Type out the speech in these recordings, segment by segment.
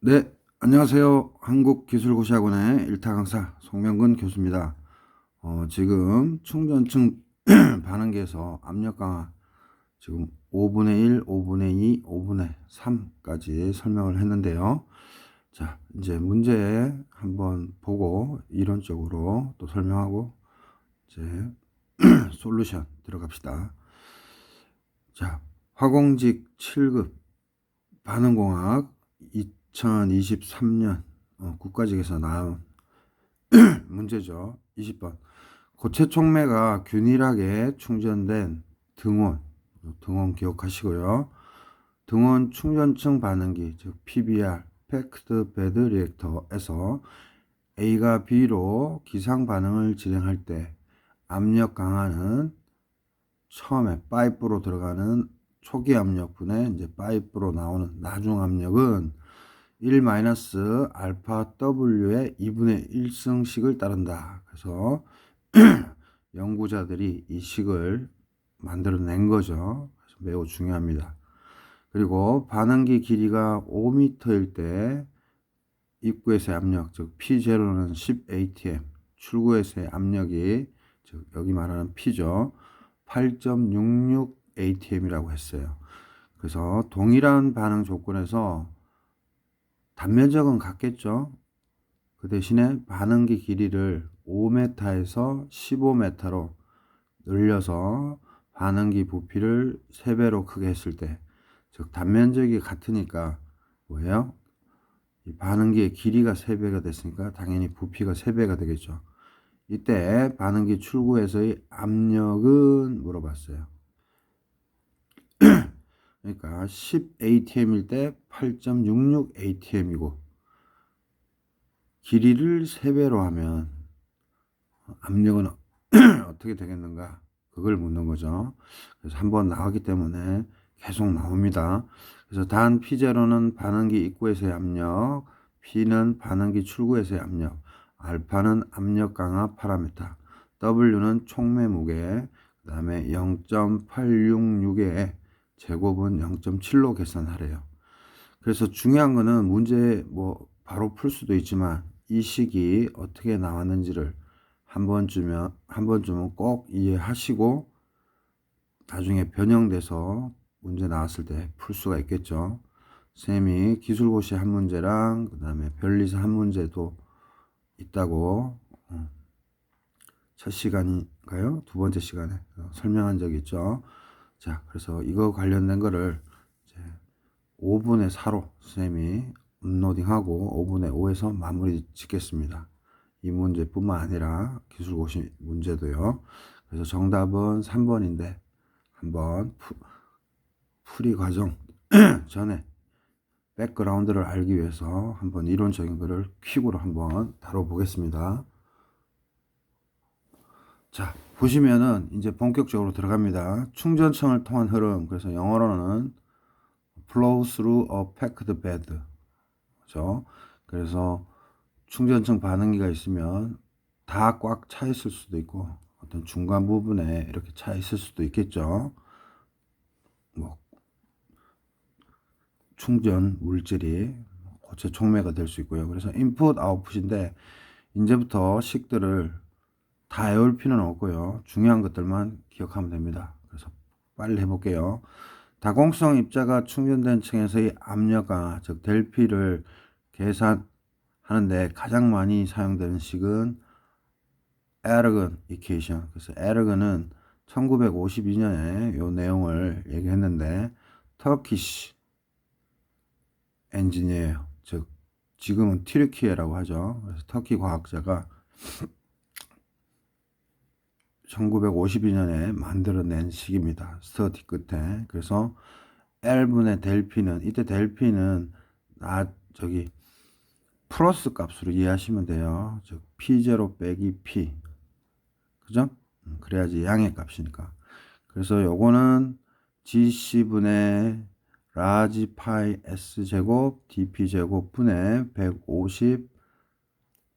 네, 안녕하세요. 한국기술고시학원의 일타 강사 송명근 교수입니다. 지금 충전층 반응기에서 압력 강화 지금 5분의 1, 5분의 2, 5분의 3까지 설명을 했는데요. 자, 이제 문제 한번 보고 이론적으로 또 설명하고 이제 솔루션 들어갑시다. 자, 화공직 7급 반응공학 2023년 국가직에서 나온 문제죠. 20번. 고체 촉매가 균일하게 충전된 등원 기억하시고요. 등원 충전층 반응기, 즉 PBR, 패크드 베드 리액터에서 A가 B로 기상 반응을 진행할 때 압력 강화는 처음에 파이프로 들어가는 초기 압력분의 이제 파이프로 나오는 나중 압력은 1-알파 W의 2분의 1승식을 따른다. 그래서 연구자들이 이 식을 만들어낸 거죠. 그래서 매우 중요합니다. 그리고 반응기 길이가 5m일 때 입구에서의 압력, 즉 P0는 10atm, 출구에서의 압력이 즉 여기 말하는 P죠. 8.66atm이라고 했어요. 그래서 동일한 반응 조건에서 단면적은 같겠죠. 그 대신에 반응기 길이를 5m에서 15m로 늘려서 반응기 부피를 3배로 크게 했을 때, 즉 단면적이 같으니까 뭐예요? 이 반응기의 길이가 3배가 됐으니까 당연히 부피가 3배가 되겠죠. 이때 반응기 출구에서의 압력은 물어봤어요. 그러니까 10atm일 때 8.66atm이고 길이를 3배로 하면 압력은 어떻게 되겠는가? 그걸 묻는 거죠. 그래서 한번 나왔기 때문에 계속 나옵니다. 그래서 단 P0는 반응기 입구에서의 압력, P는 반응기 출구에서의 압력, 알파는 압력 강화 파라미터, W는 촉매 무게, 그 다음에 0.866의 제곱은 0.7로 계산하래요. 그래서 중요한 거는 문제 뭐 바로 풀 수도 있지만 이 식이 어떻게 나왔는지를 한 번쯤은 꼭 이해하시고 나중에 변형돼서 문제 나왔을 때 풀 수가 있겠죠. 쌤이 기술고시 한 문제랑 그 다음에 변리사 한 문제도 있다고 첫 시간인가요? 두 번째 시간에 설명한 적이 있죠. 자, 그래서 이거 관련된 거를 이제 5분의 4로 쌤이 업로딩하고 5분의 5에서 마무리 짓겠습니다. 이 문제뿐만 아니라 기술고시 문제도요. 그래서 정답은 3번인데 한번 풀이 과정 전에 백그라운드를 알기 위해서 한번 이론적인 거를 퀵으로 한번 다뤄보겠습니다. 자, 보시면은 이제 본격적으로 들어갑니다. 충전층을 통한 흐름, 그래서 영어로는 flow through a packed bed. 그렇죠? 그래서 충전층 반응기가 있으면 다 꽉 차 있을 수도 있고 어떤 중간 부분에 이렇게 차 있을 수도 있겠죠. 뭐 충전 물질이 고체 촉매가 될 수 있고요. 그래서 인풋 아웃풋인데 이제부터 식들을 다 외울 필요는 없고요. 중요한 것들만 기억하면 됩니다. 그래서 빨리 해볼게요. 다공성 입자가 충전된 층에서의 압력 강화, 즉 델피를 계산하는데 가장 많이 사용되는 식은 에르건 이퀘이션. 그래서 에르건은 1952년에 이 내용을 얘기했는데 터키시 엔지니어예요. 즉 지금은 튀르키예라고 하죠. 그래서 터키 과학자가 1952년에 만들어낸 식입니다. 스터디 끝에. 그래서 L분의 델피는 이때 델피는 플러스 값으로 이해하시면 돼요. 즉 P0 빼기 P. 그죠? 그래야지 양의 값이니까. 그래서 요거는 GC분의 라지 파이 S 제곱 dP 제곱 분의 150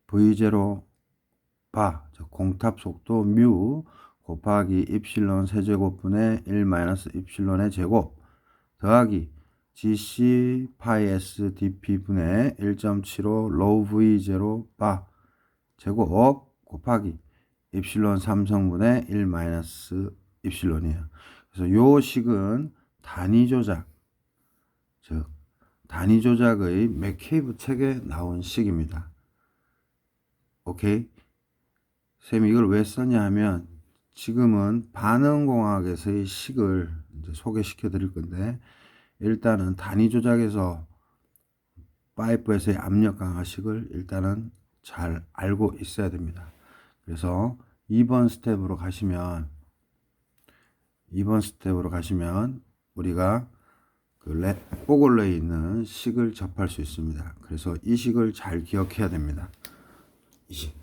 V0 바, 공탑 속도 뮤 곱하기 입실론 세제곱분의 1 마이너스 입실론의 제곱 더하기 GC 파이 S dP 분의 1.75 로우 V0 바 제곱 곱하기 입실론 3성분의 1 마이너스 입실론이에요. 그래서 요 식은 단위 조작, 즉 단위 조작의 맥케이브 책에 나온 식입니다. 오케이? 쌤이 이걸 왜 썼냐 하면 지금은 반응공학에서의 식을 이제 소개시켜 드릴 건데, 일단은 단위 조작에서 파이프에서의 압력 강화식을 일단은 잘 알고 있어야 됩니다. 그래서 2번 스텝으로 가시면 우리가 그 뽀글러에 있는 식을 접할 수 있습니다. 그래서 이 식을 잘 기억해야 됩니다. 이 식.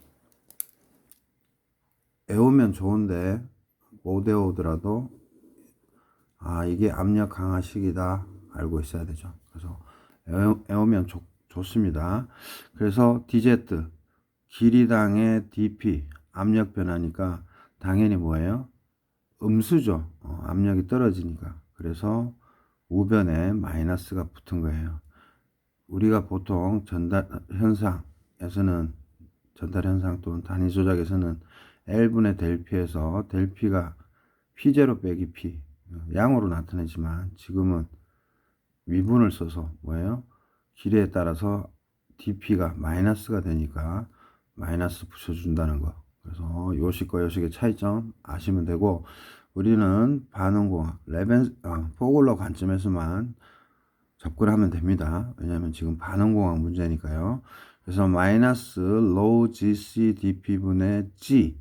외우면 좋은데 못 외우더라도 이게 압력 강화식이다 알고 있어야 되죠. 그래서 외우면 좋습니다. 그래서 DZ 길이당의 DP 압력 변화니까 당연히 뭐예요? 음수죠. 압력이 떨어지니까. 그래서 우변에 마이너스가 붙은 거예요. 우리가 보통 전달 현상 또는 단위 조작에서는 L분의 델 P에서 델 P가 P0 빼기 P 양으로 나타내지만 지금은 위분을 써서 뭐예요? 길이에 따라서 dP가 마이너스가 되니까 마이너스 붙여준다는 거. 그래서 요식과 요식의 차이점 아시면 되고, 우리는 반응공학 포글러 관점에서만 접근하면 됩니다. 왜냐하면 지금 반응공학 문제니까요. 그래서 마이너스 로우 GC dP 분의 G,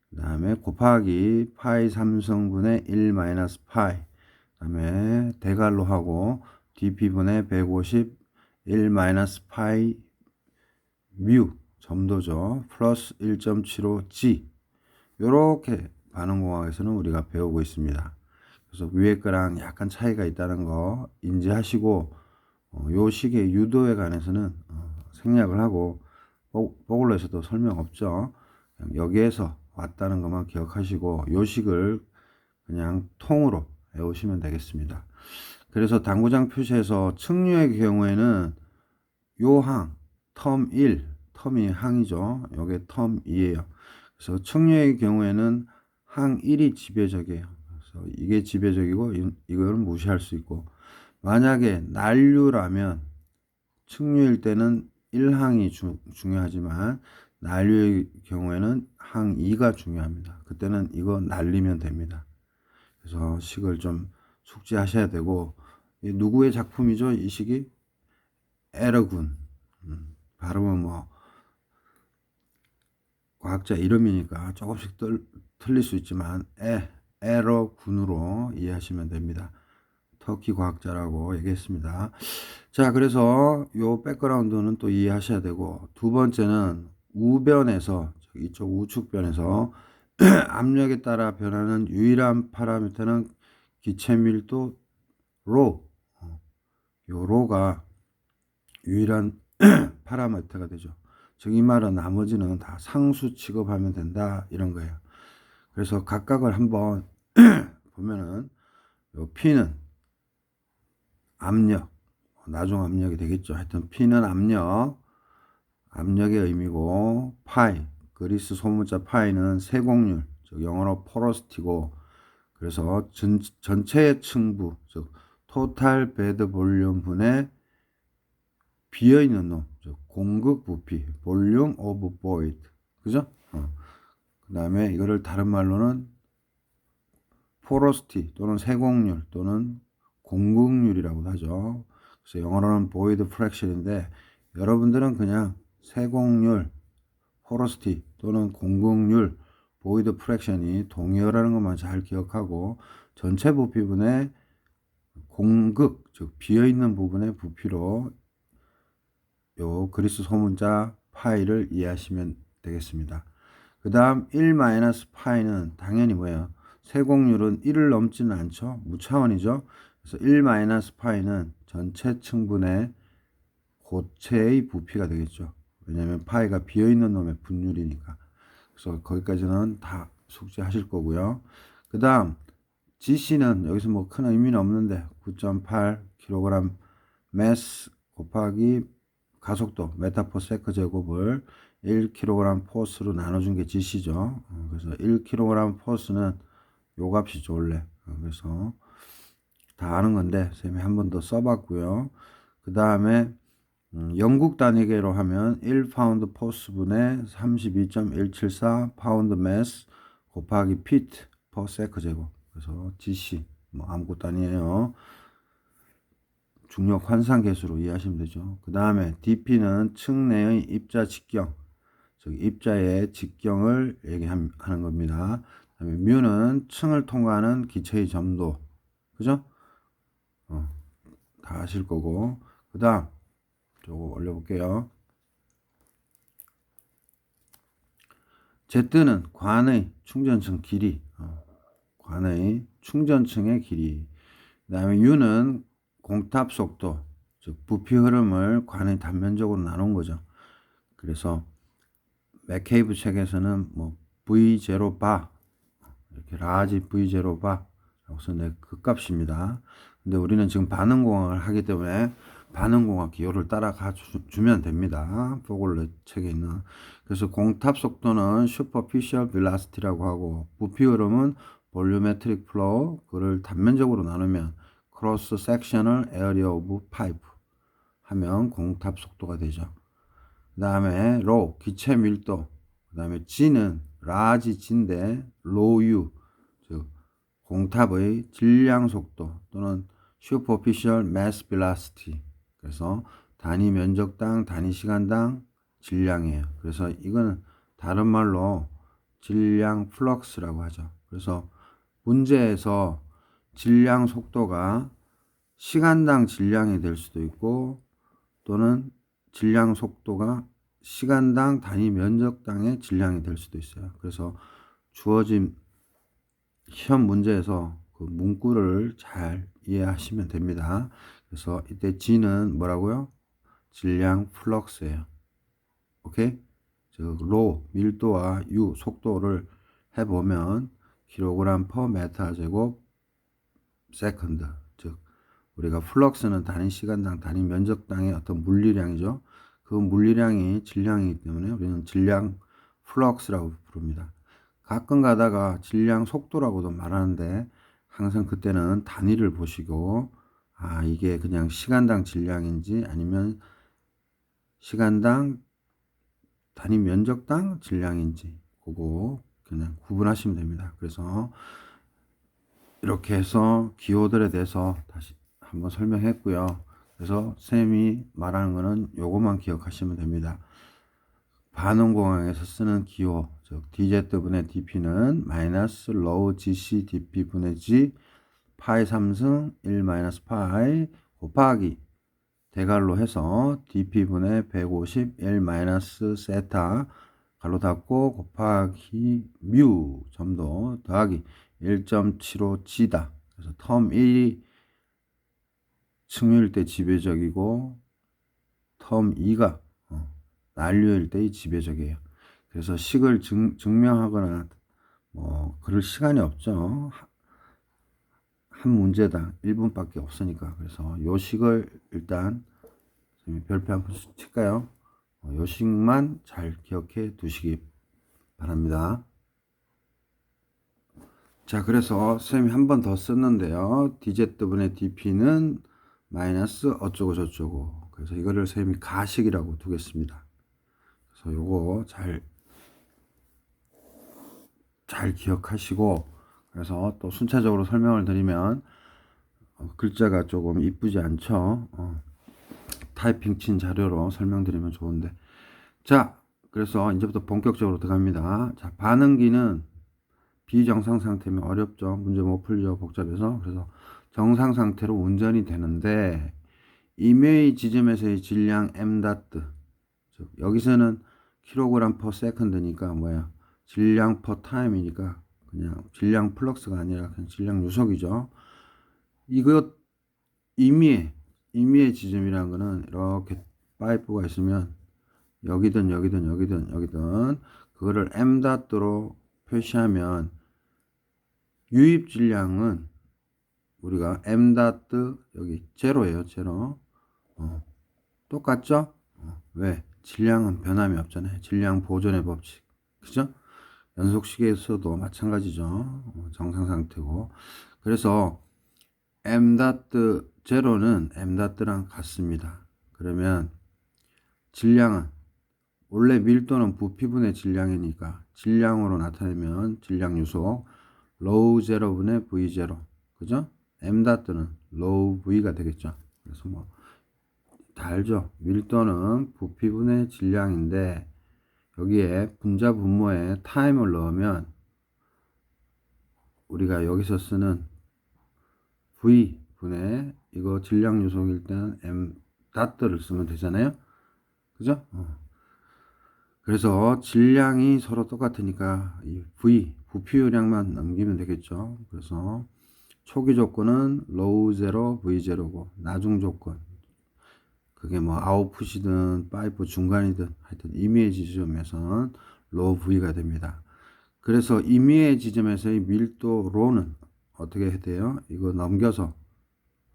그 다음에 곱하기 파이 3성분의 1 마이너스 파이, 그 다음에 대괄로 하고 dP분의 150 1 마이너스 파이 뮤 점도죠. 플러스 1.75G. 요렇게 반응공학에서는 우리가 배우고 있습니다. 그래서 위에 거랑 약간 차이가 있다는 거 인지하시고, 요 식의 유도에 관해서는 생략을 하고, 포글러에서도 설명 없죠. 그냥 여기에서 왔다는 것만 기억하시고 요 식을 그냥 통으로 외우시면 되겠습니다. 그래서 당구장 표시에서 측류의 경우에는 요 항, 텀 1, 텀이 항이죠. 요게 텀 2예요. 그래서 측류의 경우에는 항 1이 지배적이에요. 그래서 이게 지배적이고 이거는 무시할 수 있고, 만약에 난류라면 측류일 때는 1항이 중요하지만 난류의 경우에는 항 2가 중요합니다. 그때는 이거 날리면 됩니다. 그래서 식을 좀 숙지하셔야 되고, 누구의 작품이죠? 이 식이 에러군. 발음은 뭐 과학자 이름이니까 조금씩 틀릴 수 있지만 에러군으로 이해하시면 됩니다. 터키 과학자라고 얘기했습니다. 자, 그래서 요 백그라운드는 또 이해하셔야 되고, 두 번째는 우변에서 이쪽 우측변에서 압력에 따라 변하는 유일한 파라미터는 기체 밀도 로. 요 로가 유일한 파라미터가 되죠. 즉 이 말은 나머지는 다 상수 취급하면 된다 이런 거예요. 그래서 각각을 한번 보면은 요 P는 압력, 나중 압력이 되겠죠. 하여튼 P는 압력의 의미고, 파이, 그리스 소문자 파이는 세공률, 즉 영어로 포러스티고, 그래서 전체의 층부, 즉 토탈 베드 볼륨 분의 비어있는 놈, 즉 공급 부피, 볼륨 오브 보이드, 그죠? 그 다음에 이거를 다른 말로는 포러스티 또는 세공률 또는 공급률이라고도 하죠. 그래서 영어로는 보이드 프랙션인데, 여러분들은 그냥 세공률, 포러스티 또는 공급률, 보이드 프랙션이 동의어라는 것만 잘 기억하고, 전체 부피분의 공급, 즉 비어있는 부분의 부피로 요 그리스 소문자 파이를 이해하시면 되겠습니다. 그 다음 1-파이는 당연히 뭐예요? 세공률은 1을 넘지는 않죠. 무차원이죠. 그래서 1-파이는 전체 층분의 고체의 부피가 되겠죠. 왜냐하면 파이가 비어있는 놈의 분율이니까. 그래서 거기까지는 다 숙지하실 거고요. 그 다음 GC는 여기서 뭐 큰 의미는 없는데 9.8kg mass 곱하기 가속도 메타/세컨드 제곱을 1kg 포스로 나눠준 게 GC죠. 그래서 1kg 포스는 요 값이죠 원래. 그래서 다 아는 건데 쌤이 한 번 더 써봤고요. 그 다음에 영국 단위계로 하면 1파운드 포스분의 32.174 파운드 매스 곱하기 피트 퍼 세컨드 제곱. 그래서 GC 뭐 아무것도 아니에요. 중력 환상 계수로 이해하시면 되죠. 그 다음에 DP는 층 내의 입자 직경, 즉 입자의 직경을 얘기하는 겁니다. 그 다음에 뮤는 층을 통과하는 기체의 점도, 그죠? 다 아실 거고. 그 다음 저거 올려볼게요. Z는 관의 충전층 길이, 관의 충전층의 길이. 그 다음에 U는 공탑 속도, 즉 부피 흐름을 관의 단면적으로 나눈 거죠. 그래서 맥케이브 책에서는 뭐 V0 바, 이렇게 라지 V0 바라고 쓰는데 그 값입니다. 근데 우리는 지금 반응공학을 하기 때문에 반응공학 기호를 따라가 주면 됩니다. 포골레 책에 있는. 그래서 공탑 속도는 슈퍼피셜 벨라시티라고 하고 부피 흐름은 볼륨메트릭 플로우, 그를 단면적으로 나누면 크로스 섹셔널 에어리어 오브 파이프 하면 공탑 속도가 되죠. 그 다음에 로 기체 밀도, 그 다음에 G는 라지 G인데 로우 U, 즉 공탑의 질량 속도 또는 슈퍼피셜 매스 벨라시티. 그래서 단위 면적당 단위 시간당 질량이에요. 그래서 이거는 다른 말로 질량 플럭스라고 하죠. 그래서 문제에서 질량 속도가 시간당 질량이 될 수도 있고 또는 질량 속도가 시간당 단위 면적당의 질량이 될 수도 있어요. 그래서 주어진 시험 문제에서 그 문구를 잘 이해하시면 됩니다. 그래서 이때 G는 뭐라고요? 질량 플럭스예요. 오케이? 즉 로 밀도와 U 속도를 해보면 킬로그램 퍼 메타 제곱 세컨드. 즉 우리가 플럭스는 단위 시간당 단위 면적당의 어떤 물리량이죠. 그 물리량이 질량이기 때문에 우리는 질량 플럭스라고 부릅니다. 가끔 가다가 질량 속도라고도 말하는데 항상 그때는 단위를 보시고 이게 그냥 시간당 질량인지 아니면 시간당 단위 면적당 질량인지 그거 그냥 구분하시면 됩니다. 그래서 이렇게 해서 기호들에 대해서 다시 한번 설명했고요. 그래서 쌤이 말하는 거는 요것만 기억하시면 됩니다. 반응공학에서 쓰는 기호, 즉 dZ분의 dp는 마이너스 로우 gc dp분의 g 파이 3승 1 마이너스 파이 곱하기 대괄로 해서 dp분의 150 1 마이너스 세타 가로 닫고 곱하기 뮤 점도 더하기 1.75g다. 그래서 텀 1이 측류일 때 지배적이고 텀 2가 난류일 때의 지배적이에요. 그래서 식을 증명하거나 뭐 그럴 시간이 없죠. 한 문제당 1분밖에 없으니까. 그래서 요 식을 일단 별표 한 번 칠까요? 요 식만 잘 기억해 두시기 바랍니다. 자, 그래서 쌤이 한 번 더 썼는데요. dZ분의 dp는 마이너스 어쩌고 저쩌고. 그래서 이거를 쌤이 가식이라고 두겠습니다. 그래서 요거 잘 기억하시고, 그래서 또 순차적으로 설명을 드리면 글자가 조금 이쁘지 않죠. 타이핑 친 자료로 설명드리면 좋은데. 자, 그래서 이제부터 본격적으로 들어갑니다. 자, 반응기는 비정상 상태면 어렵죠. 문제 못 풀죠. 복잡해서. 그래서 정상 상태로 운전이 되는데 임의 지점에서의 질량 m 다트, 즉 여기서는 킬로그램 퍼 세컨드니까 뭐야? 질량 퍼 타임이니까 그냥 질량 플럭스가 아니라 그냥 질량 누속이죠. 이것 임의의 지점이라는 거는 이렇게 파이프가 있으면 여기든 그거를 m 다트로 표시하면 유입 질량은 우리가 m 다트 여기 제로예요. 제로. 똑같죠? 왜? 질량은 변함이 없잖아요. 질량 보존의 법칙. 그죠? 연속식에서도 마찬가지죠. 정상 상태고. 그래서 m 다트 제로는 m 다트랑 같습니다. 그러면 질량은 원래 밀도는 부피분의 질량이니까 질량으로 나타내면 질량 유속 로우 제로분의 v 제로. 그죠? m 다트는 로우 v가 되겠죠. 그래서 뭐 다 알죠? 밀도는 부피분의 질량인데 여기에 분자 분모에 타임을 넣으면 우리가 여기서 쓰는 v 분의 이거 질량 유속일 때는 m 다트를 쓰면 되잖아요. 그죠? 그래서 질량이 서로 똑같으니까 이 v 부피요량만 넘기면 되겠죠. 그래서 초기 조건은 로우 제로 v 제로고 나중 조건 그게 뭐 아웃풋이든 파이프 중간이든 하여튼 임의의 지점에서는 로우 v가 됩니다. 그래서 임의의 지점에서의 밀도 로는 어떻게 해야 돼요? 이거 넘겨서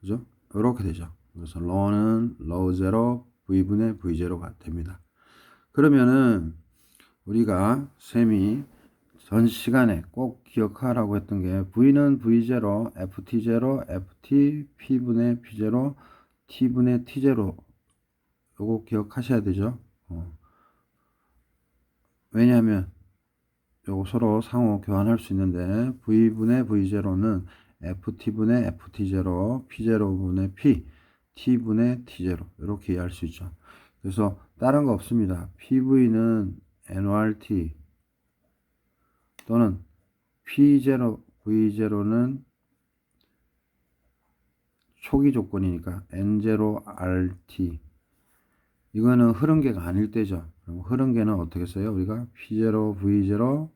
그죠? 이렇게 되죠. 그래서 로는 로우 제로 v분의 v 제로가 됩니다. 그러면은 우리가 쌤이 전 시간에 꼭 기억하라고 했던 게 v는 v0, ft0, ft, p분의 p0, t분의 t0 요거 기억하셔야 되죠. 왜냐하면 요거 서로 상호 교환할 수 있는데 v분의 v0는 ft분의 ft0, p0분의 p, t분의 t0 이렇게 이해할 수 있죠. 그래서 다른 거 없습니다. pv는 nRT 또는 p0, v0는 초기 조건이니까 n0RT 이거는 흐름계가 아닐 때죠. 그럼 흐름계는 어떻게 써요? 우리가 P0, V0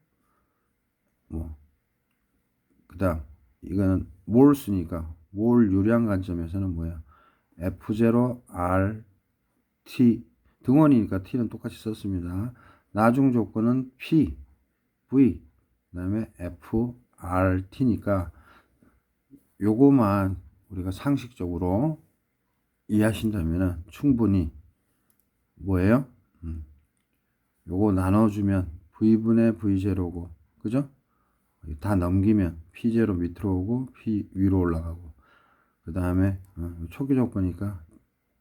그 다음 이거는 몰수니까 몰 유량 관점에서는 뭐야? F0, R, T 등원이니까 T는 똑같이 썼습니다. 나중 조건은 P, V 그 다음에 F, R, T니까 요거만 우리가 상식적으로 이해하신다면 충분히 뭐예요? 요거 나눠주면 V분의 V0고 그죠? 다 넘기면 P0 밑으로 오고 P 위로 올라가고 그 다음에 초기 조건이니까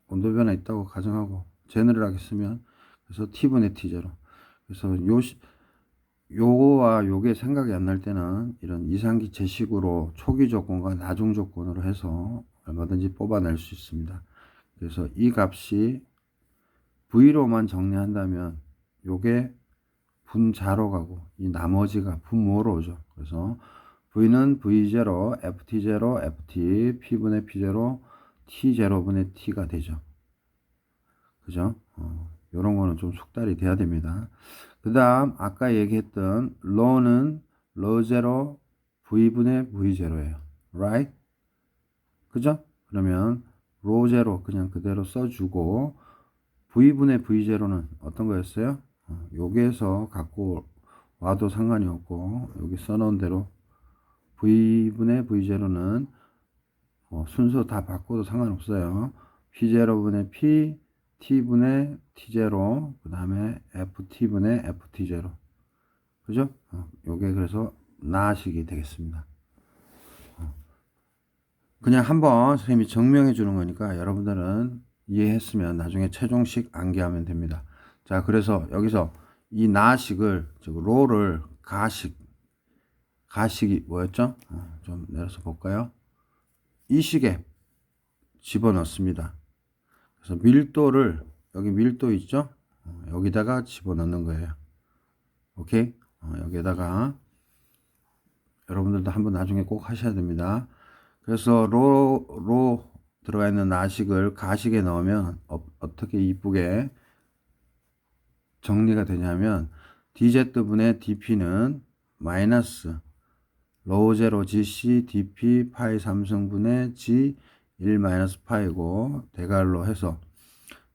온도 변화 있다고 가정하고 제너럴하게 쓰면 그래서 T분의 T0 그래서 요거와 요게 생각이 안 날 때는 이런 이상기 제식으로 초기 조건과 나중 조건으로 해서 얼마든지 뽑아낼 수 있습니다. 그래서 이 값이 V로만 정리한다면 요게 분자로 가고 이 나머지가 분모로 오죠. 그래서 V는 V0, FT0, FT, P분의 P0, T0분의 T가 되죠. 그죠? 요런 거는 좀 숙달이 돼야 됩니다. 그 다음 아까 얘기했던 로는 로0 V분의 V0예요. right? 그죠? 그러면 로0 그냥 그대로 써주고 V분의 V0는 어떤 거였어요? 여기에서 갖고 와도 상관이 없고 여기 써놓은 대로 V분의 V0는 순서 다 바꿔도 상관없어요. P0분의 P, T분의 T0, 그 다음에 FT분의 FT0. 그죠? 요게 그래서 나식이 되겠습니다. 그냥 한번 선생님이 증명해 주는 거니까 여러분들은 이해했으면 나중에 최종식 암기하면 됩니다. 자, 그래서 여기서 이 나식을, 즉 로를 가식이 뭐였죠? 좀 내려서 볼까요? 이 식에 집어넣습니다. 그래서 밀도를 여기 밀도 있죠? 여기다가 집어넣는 거예요. 오케이? 여기에다가 여러분들도 한번 나중에 꼭 하셔야 됩니다. 그래서 로 들어가 있는 나식을 가식에 넣으면 어떻게 이쁘게 정리가 되냐면 dz분의 dp는 마이너스 로우 제로 gc dp 파이 3승분의 g 1 마이너스 파이고 대괄로 해서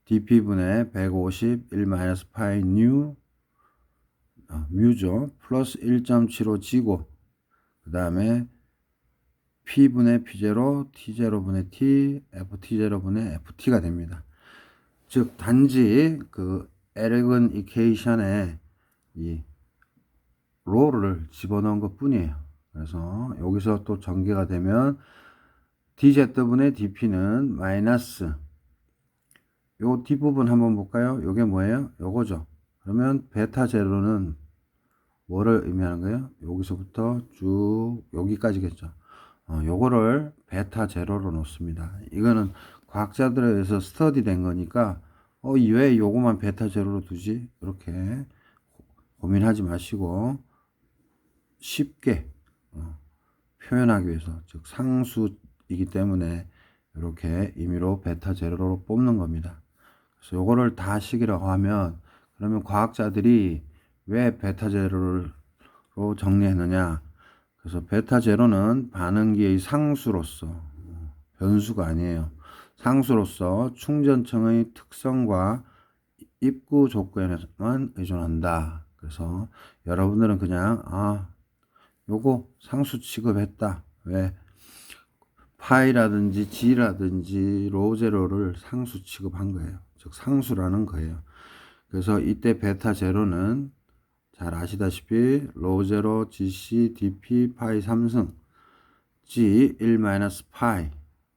dp분의 150 1 마이너스 파이 뮤죠 플러스 1.75g고 그 다음에 P분의 P0, T0분의 T, FT0분의 FT가 됩니다. 즉 단지 그 에레건 이퀘이션에 이 로를 집어넣은 것 뿐이에요. 그래서 여기서 또 전개가 되면 dZ분의 dp는 마이너스 요 뒷부분 한번 볼까요? 요게 뭐예요? 요거죠. 그러면 베타 제로는 뭐를 의미하는 거예요? 여기서부터 쭉 여기까지겠죠. 요거를 베타 제로로 놓습니다. 이거는 과학자들에 의해서 스터디 된 거니까 왜 요거만 베타 제로로 두지? 이렇게 고민하지 마시고 쉽게 표현하기 위해서, 즉 상수이기 때문에 이렇게 임의로 베타 제로로 뽑는 겁니다. 그래서 요거를 다 식이라고 하면, 그러면 과학자들이 왜 베타 제로로 정리했느냐? 그래서 베타 제로는 반응기의 상수로서, 변수가 아니에요. 상수로서 충전층의 특성과 입구 조건에만 의존한다. 그래서 여러분들은 그냥 요거 상수 취급했다. 왜? 파이라든지 G라든지 로제로를 상수 취급한 거예요. 즉 상수라는 거예요. 그래서 이때 베타 제로는 잘 아시다시피 로제로 GC DP 파이 3승 G 1 마이너스 파이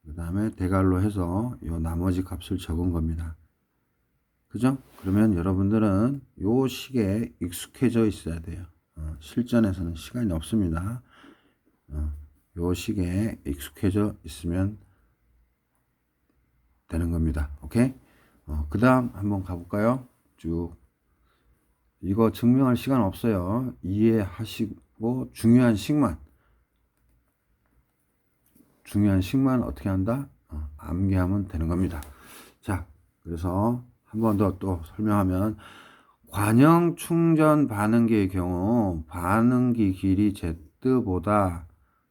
그 다음에 대괄로 해서 요 나머지 값을 적은 겁니다. 그죠? 그러면 여러분들은 요 식에 익숙해져 있어야 돼요. 실전에서는 시간이 없습니다. 요 식에 익숙해져 있으면 되는 겁니다. 오케이? 그 다음 한번 가볼까요? 쭉. 이거 증명할 시간 없어요. 이해하시고 중요한 식만 어떻게 한다? 암기하면 되는 겁니다. 자, 그래서 한 번 더 또 설명하면, 관형 충전 반응기의 경우 반응기 길이 Z보다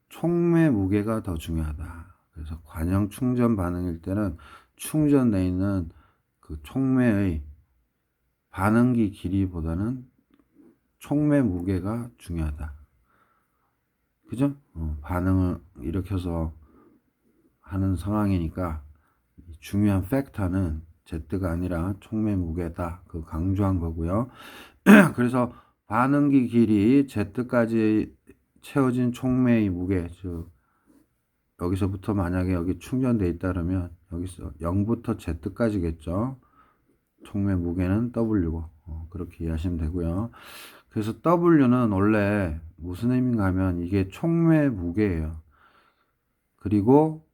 촉매 무게가 더 중요하다. 그래서 관형 충전 반응일 때는 충전되어 있는 그 촉매의 반응기 길이보다는 촉매 무게가 중요하다. 그죠? 반응을 일으켜서 하는 상황이니까 중요한 팩터는 Z가 아니라 촉매 무게다. 그 강조한 거고요. 그래서 반응기 길이 Z까지 채워진 촉매의 무게, 즉 여기서부터 만약에 여기 충전돼 있다 그러면 여기서 0부터 Z까지겠죠. 촉매 무게는 W고 그렇게 이해하시면 되고요. 그래서 W는 원래 무슨 의미인가 하면 이게 촉매 무게예요. 그리고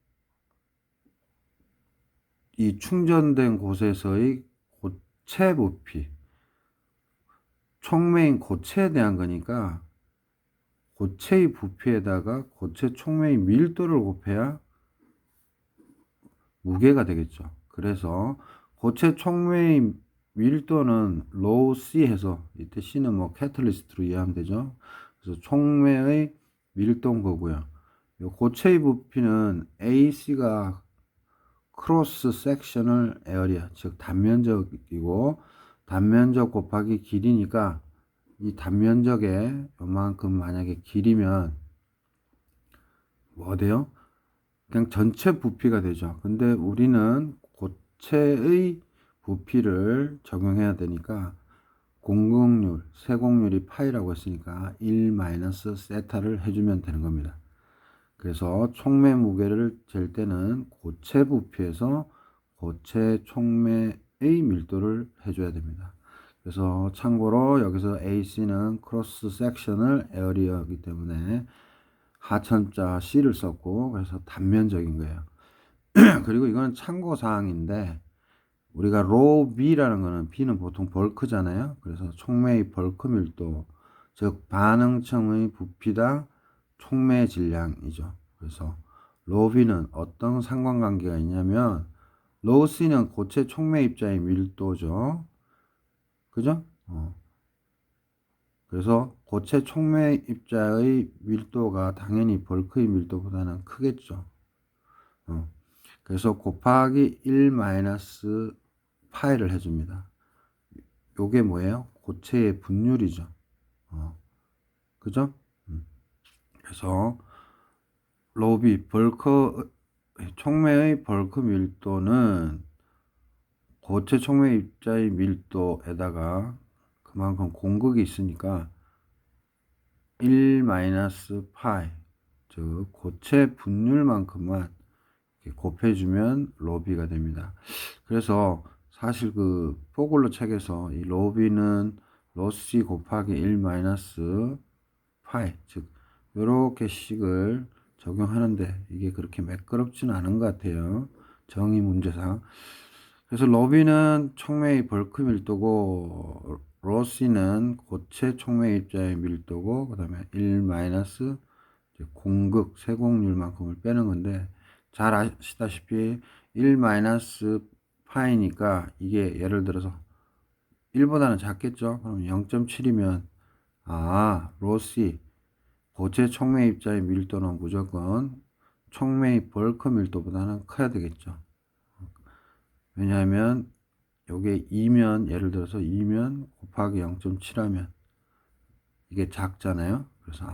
이 충전된 곳에서의 고체 부피, 촉매인 고체에 대한 거니까 고체의 부피에다가 고체 촉매의 밀도를 곱해야 무게가 되겠죠. 그래서 고체 촉매의 밀도는 로우 C 해서, 이때 C는 뭐 캐틀리스트로 이해하면 되죠. 그래서 촉매의 밀도인 거고요. 고체의 부피는 AC가 크로스 섹셔널 에어리아, 즉 단면적이고, 단면적 곱하기 길이니까 이 단면적에 요만큼 만약에 길이면 뭐 돼요? 그냥 전체 부피가 되죠. 근데 우리는 고체의 부피를 적용해야 되니까 공극률, 세공률이 파이라고 했으니까 1 마이너스 세타를 해주면 되는 겁니다. 그래서 촉매 무게를 잴 때는 고체 부피에서 고체 촉매의 밀도를 해줘야 됩니다. 그래서 참고로 여기서 AC는 크로스 섹셔널 에어리어이기 때문에 하천자 C를 썼고, 그래서 단면적인 거예요. 그리고 이건 참고사항인데, 우리가 로 B라는 거는, B는 보통 벌크잖아요. 그래서 촉매의 벌크 밀도, 즉 반응층의 부피당 촉매 질량이죠. 그래서 로 B는 어떤 상관관계가 있냐면, 로 C는 고체 촉매 입자의 밀도죠. 그죠? 그래서 고체 촉매 입자의 밀도가 당연히 벌크의 밀도보다는 크겠죠. 그래서 곱하기 1 마이너스 파이를 해줍니다. 요게 뭐예요? 고체의 분율이죠. 그죠? 그래서 로비 벌크 촉매의 벌크 밀도는 고체 촉매 입자의 밀도에다가 그만큼 공극이 있으니까 1-파이 즉 고체 분율만큼만 곱해주면 로비가 됩니다. 그래서 사실 그 포글러 책에서 이 로비는 로시 곱하기 1-파이 즉 요렇게 식을 적용하는데 이게 그렇게 매끄럽지는 않은 것 같아요. 정의 문제상. 그래서 로비는 촉매의 벌크 밀도고 로시는 고체 촉매 입자의 밀도고 그 다음에 1 공극 세공률만큼을 빼는 건데 잘 아시다시피 1 파이니까 이게 예를 들어서 1보다는 작겠죠. 그럼 0.7이면 로시 고체 촉매 입자의 밀도는 무조건 촉매의 벌크 밀도보다는 커야 되겠죠. 왜냐하면 요게 2면 예를 들어서 2면 곱하기 0.7 하면 이게 작잖아요. 그래서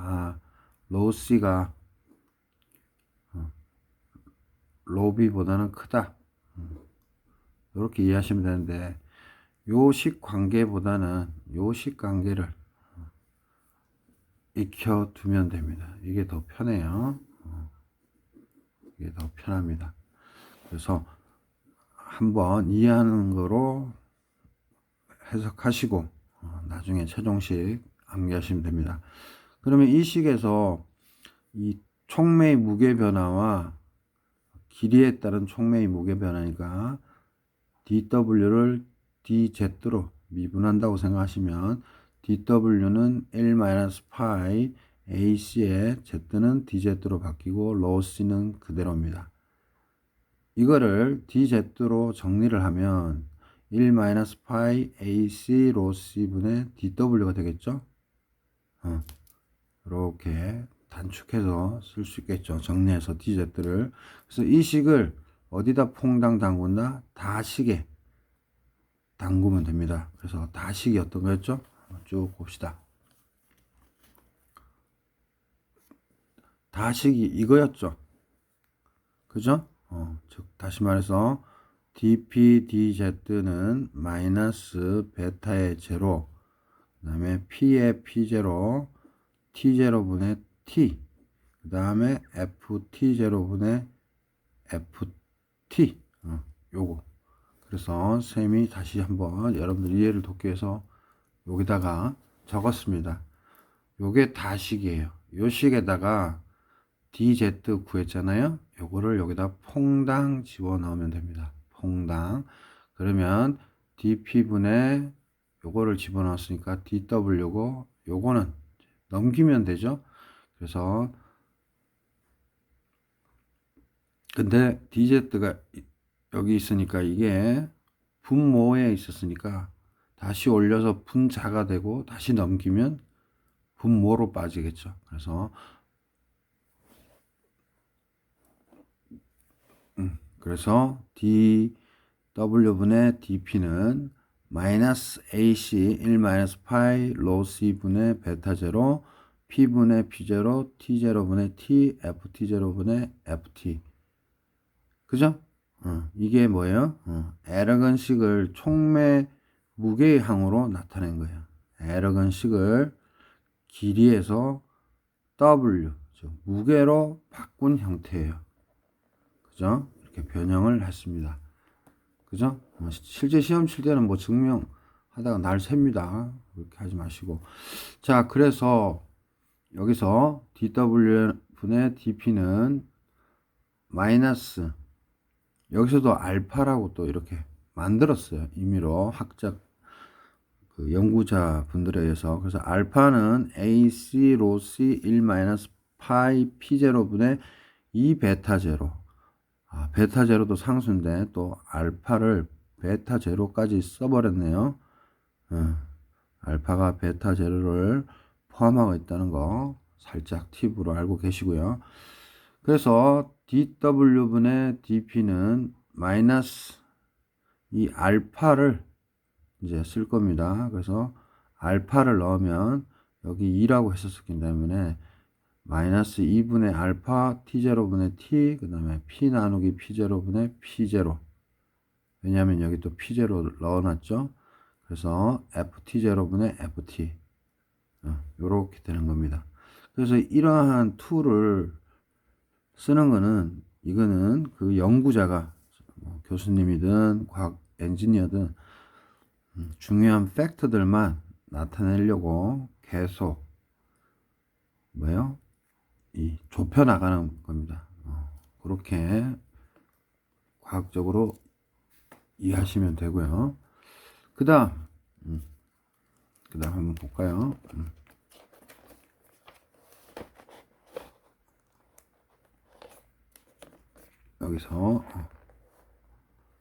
로시가 로비보다는 크다. 이렇게 이해하시면 되는데 요식 관계보다는 요식 관계를 익혀두면 됩니다. 이게 더 편해요. 이게 더 편합니다. 그래서 한번 이해하는 거로 해석하시고 나중에 최종식 암기하시면 됩니다. 그러면 이 식에서 이 촉매의 무게 변화와 길이에 따른 촉매의 무게 변화니까 dW를 dz로 미분한다고 생각하시면 dW는 1-파이 ac의 z는 dz로 바뀌고 로시는 그대로입니다. 이거를 dz로 정리를 하면 1-파이 ac 로시 분의 dw가 되겠죠. 이렇게 단축해서 쓸 수 있겠죠. 정리해서 dz를. 그래서 이 식을 어디다 퐁당 담근다? 다식에 담그면 됩니다. 그래서 다식이 어떤 거였죠? 쭉 봅시다. 다식이 이거였죠. 그죠? 즉 다시 말해서 dp dz는 마이너스 베타의 제로 그 다음에 p의 p0 t0분의 t 그 다음에 ft0분의 ft 요거 그래서 쌤이 다시 한번 여러분들 이해를 돕기 위해서 여기다가 적었습니다. 요게 다식이에요. 요 식에다가 dz 구했잖아요. 요거를 여기다 퐁당 집어넣으면 됩니다. 퐁당. 그러면 dp분의 요거를 집어넣었으니까 dw고 요거는 넘기면 되죠. 그래서 근데 dz가 여기 있으니까 이게 분모에 있었으니까 다시 올려서 분자가 되고 다시 넘기면 분모로 빠지겠죠. 그래서 dw분의 dp는 마이너스 ac 1-파이 로시 분의 베타 제로 p분의 p0 t0분의 t ft0분의 ft 그죠? 이게 뭐예요? 에러건식을 촉매 무게의 항으로 나타낸 거예요. 에러건식을 길이에서 w 즉 무게로 바꾼 형태예요. 그죠? 이렇게 변형을 했습니다. 그죠? 실제 시험 칠 때는 뭐 증명하다가 날 셉니다. 그렇게 하지 마시고. 자, 그래서 여기서 dw분의 dp는 마이너스 여기서도 알파라고 또 이렇게 만들었어요. 임의로 학자 그 연구자 분들에 의해서. 그래서 알파는 AC 로시 1-파이 P0분의 2 베타 제로. 베타 제로도 상수인데 또 알파를 베타 제로까지 써버렸네요. 알파가 베타 제로를 포함하고 있다는 거 살짝 팁으로 알고 계시고요. 그래서 dw분의 dp는 마이너스 이 알파를 이제 쓸 겁니다. 그래서 알파를 넣으면 여기 2라고 했었기 때문에 마이너스 2분의 알파 t0분의 t 그 다음에 p 나누기 p0분의 p0. 왜냐하면 여기 또 p0 넣어놨죠. 그래서 ft0분의 ft 요렇게 되는 겁니다. 그래서 이러한 툴을 쓰는 거는 이거는 그 연구자가 뭐 교수님이든 과학 엔지니어든 중요한 팩트들만 나타내려고 계속 뭐요? 이 좁혀 나가는 겁니다. 그렇게 과학적으로 이해하시면 되고요. 그다음 한번 볼까요? 여기서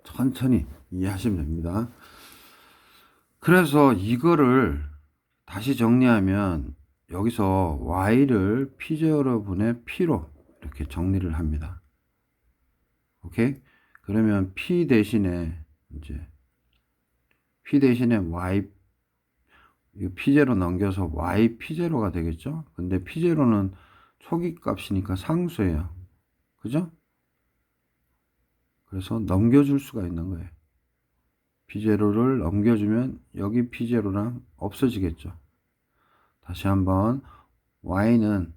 천천히 이해하시면 됩니다. 그래서 이거를 다시 정리하면 여기서 y를 p0분의 p로 이렇게 정리를 합니다. 오케이? 그러면 p 대신에 이제 p 대신에 y p0 넘겨서 y p0가 되겠죠? 근데 p0는 초기 값이니까 상수예요. 그죠? 그래서 넘겨줄 수가 있는 거예요. p0를 넘겨주면 여기 p0랑 없어지겠죠. 다시 한번 y는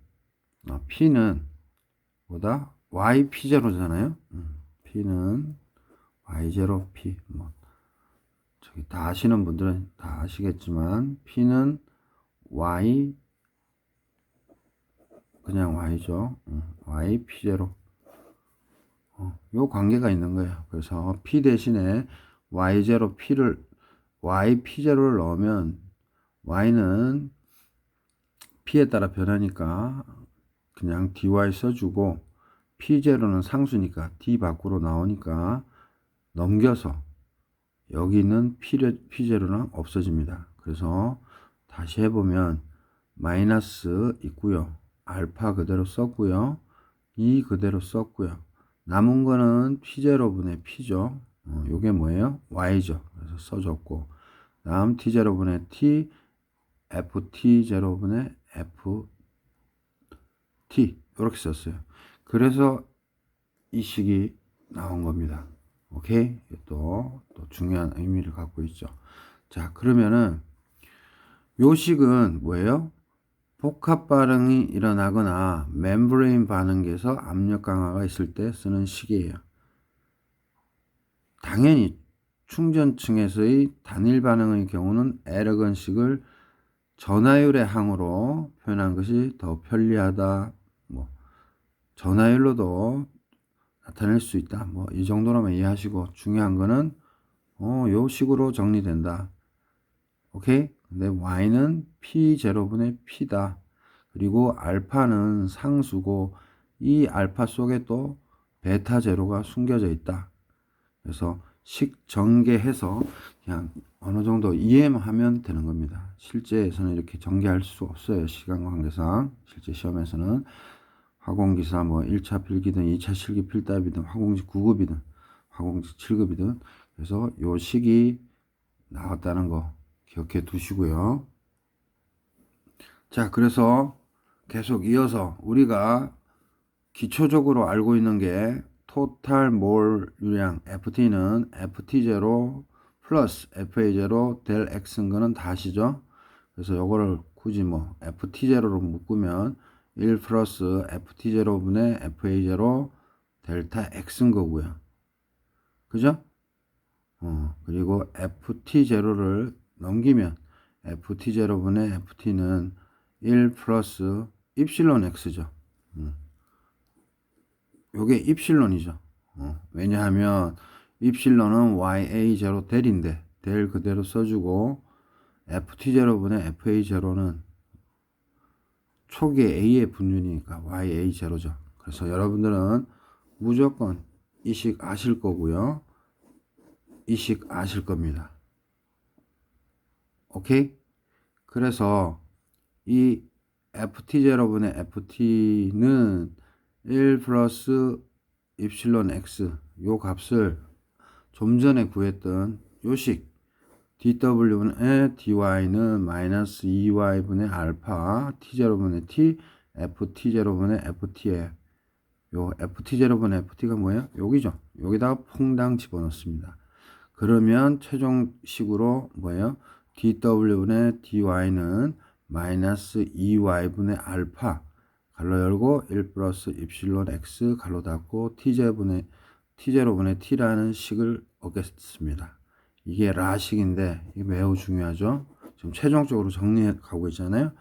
p는 보다 y p0잖아요. p는 y0 p 뭐 저기 다 아시는 분들은 다 아시겠지만 p는 y 그냥 y죠. y p0 요 관계가 있는 거예요. 그래서 p 대신에 y0 p를 y p0를 넣으면 y는 p에 따라 변하니까 그냥 dy 써주고 p0는 상수니까 d 밖으로 나오니까 넘겨서 여기는 p0는 없어집니다. 그래서 다시 해보면 마이너스 있고요. 알파 그대로 썼고요. 2 그대로 썼고요. 남은 거는 p0분의 p죠. 요게 뭐예요? y죠. 그래서 써줬고 다음 t0분의 t ft0분의 ft 이렇게 썼어요. 그래서 이 식이 나온 겁니다. 오케이? 또 중요한 의미를 갖고 있죠. 자, 그러면은 요 식은 뭐예요? 복합 반응이 일어나거나 멤브레인 반응계에서 압력 강화가 있을 때 쓰는 식이에요. 당연히 충전층에서의 단일 반응의 경우는 에러건식을 전하율의 항으로 표현한 것이 더 편리하다. 뭐 전하율로도 나타낼 수 있다. 뭐 이 정도로만 이해하시고 중요한 거는 요 식으로 정리된다. 오케이? 근데 y는 p0분의 p다. 그리고 알파는 상수고 이 알파 속에 또 베타 제로가 숨겨져 있다. 그래서 식 전개해서 그냥 어느 정도 이해만 하면 되는 겁니다. 실제에서는 이렇게 전개할 수 없어요. 시간 관계상. 실제 시험에서는 화공기사 뭐 1차 필기든 2차 실기 필답이든 화공직 9급이든 화공직 7급이든 그래서 요 식이 나왔다는 거 기억해 두시고요. 자, 그래서 계속 이어서 우리가 기초적으로 알고 있는 게 토탈 몰 유량 FT는 FT0 플러스 FA0 델 X인 거는 다 아시죠? 그래서 요거를 굳이 뭐 FT0로 묶으면 1 플러스 FT0분의 FA0 델타 X인 거고요. 그죠? 그리고 FT0를 넘기면 FT0분의 FT는 1 플러스 입실론 X죠. 요게 입실론이죠. 왜냐하면 입실론은 YA0 델인데 델 그대로 써주고 FT0분의 FA0는 초기에 A의 분율이니까 YA0죠. 그래서 여러분들은 무조건 이 식 아실 거고요. 이 식 아실 겁니다. 오케이? 그래서 이 FT0분의 FT는 1 플러스 입실론 X 요 값을 좀 전에 구했던 요식 dw분의 dy는 마이너스 2y분의 알파 t0분의 t ft0분의 ft에 요 ft0분의 ft가 뭐예요? 여기죠. 여기다가 퐁당 집어넣습니다. 그러면 최종식으로 뭐예요? dw분의 dy는 마이너스 2y분의 알파 갈로 열고 1 플러스 입실론 x 갈로 닫고 t제분의 t라는 식을 얻겠습니다. 이게 라식인데 이게 매우 중요하죠. 지금 최종적으로 정리해 가고 있잖아요.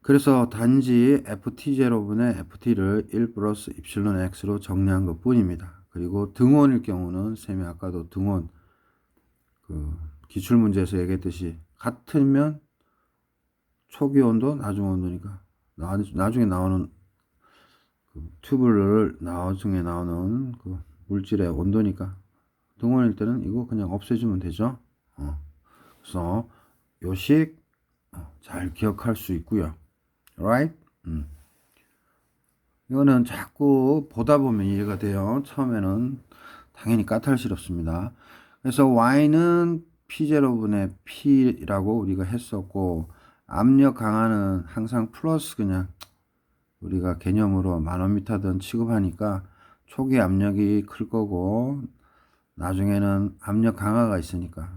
그래서 단지 ft0분의 ft를 1 플러스 입실론 x로 정리한 것 뿐입니다. 그리고 등원일 경우는 쌤이 아까도 등원 그 기출문제에서 얘기했듯이 같으면 초기 온도, 나중 온도니까 나중에 나오는 그 튜브를 나중에 나오는 그 물질의 온도니까 등원일 때는 이거 그냥 없애주면 되죠. 그래서 요식 잘 기억할 수 있고요. right? 이거는 자꾸 보다 보면 이해가 돼요. 처음에는 당연히 까탈스럽습니다. 그래서 y는 p0분의 p라고 우리가 했었고 압력 강하는 항상 플러스 그냥 우리가 개념으로 마노미터든 취급하니까 초기 압력이 클 거고 나중에는 압력 강화가 있으니까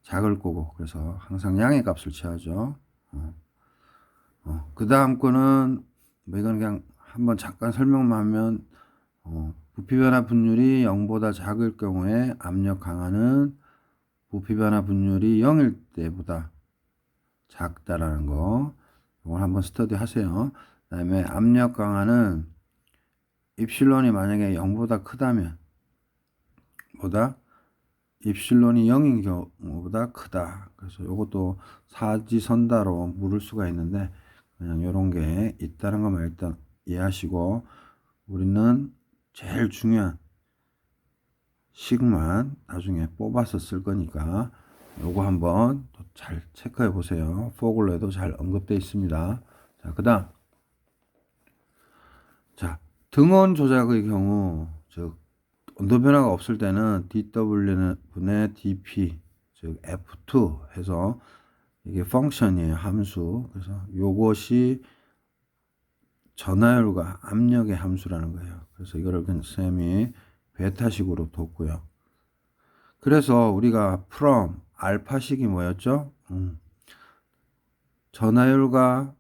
작을 거고 그래서 항상 양의 값을 취하죠. 그 다음 거는 뭐 이건 그냥 한번 잠깐 설명만 하면 부피 변화 분율이 0보다 작을 경우에 압력 강화는 부피 변화 분율이 0일 때보다 작다라는 거 이걸 한번 스터디 하세요. 그 다음에 압력 강화는 입실론이 만약에 0보다 크다면 보다 입실론이 0인 경우보다 크다. 그래서 이것도 사지선다로 물을 수가 있는데 그냥 이런 게 있다는 것만 일단 이해하시고 우리는 제일 중요한 식만 나중에 뽑아서 쓸 거니까 요거 한번 잘 체크해 보세요. 포글러에도 잘 언급되어 있습니다. 자, 그 다음 자 등원 조작의 경우 즉 온도 변화가 없을 때는 dw분의 dp 즉 f2 해서 이게 펑션이에요. 함수. 그래서 요것이 전하율과 압력의 함수라는 거예요. 그래서 이거를 쌤이 베타식으로 뒀고요. 그래서 우리가 from 알파식이 뭐였죠? 전하율과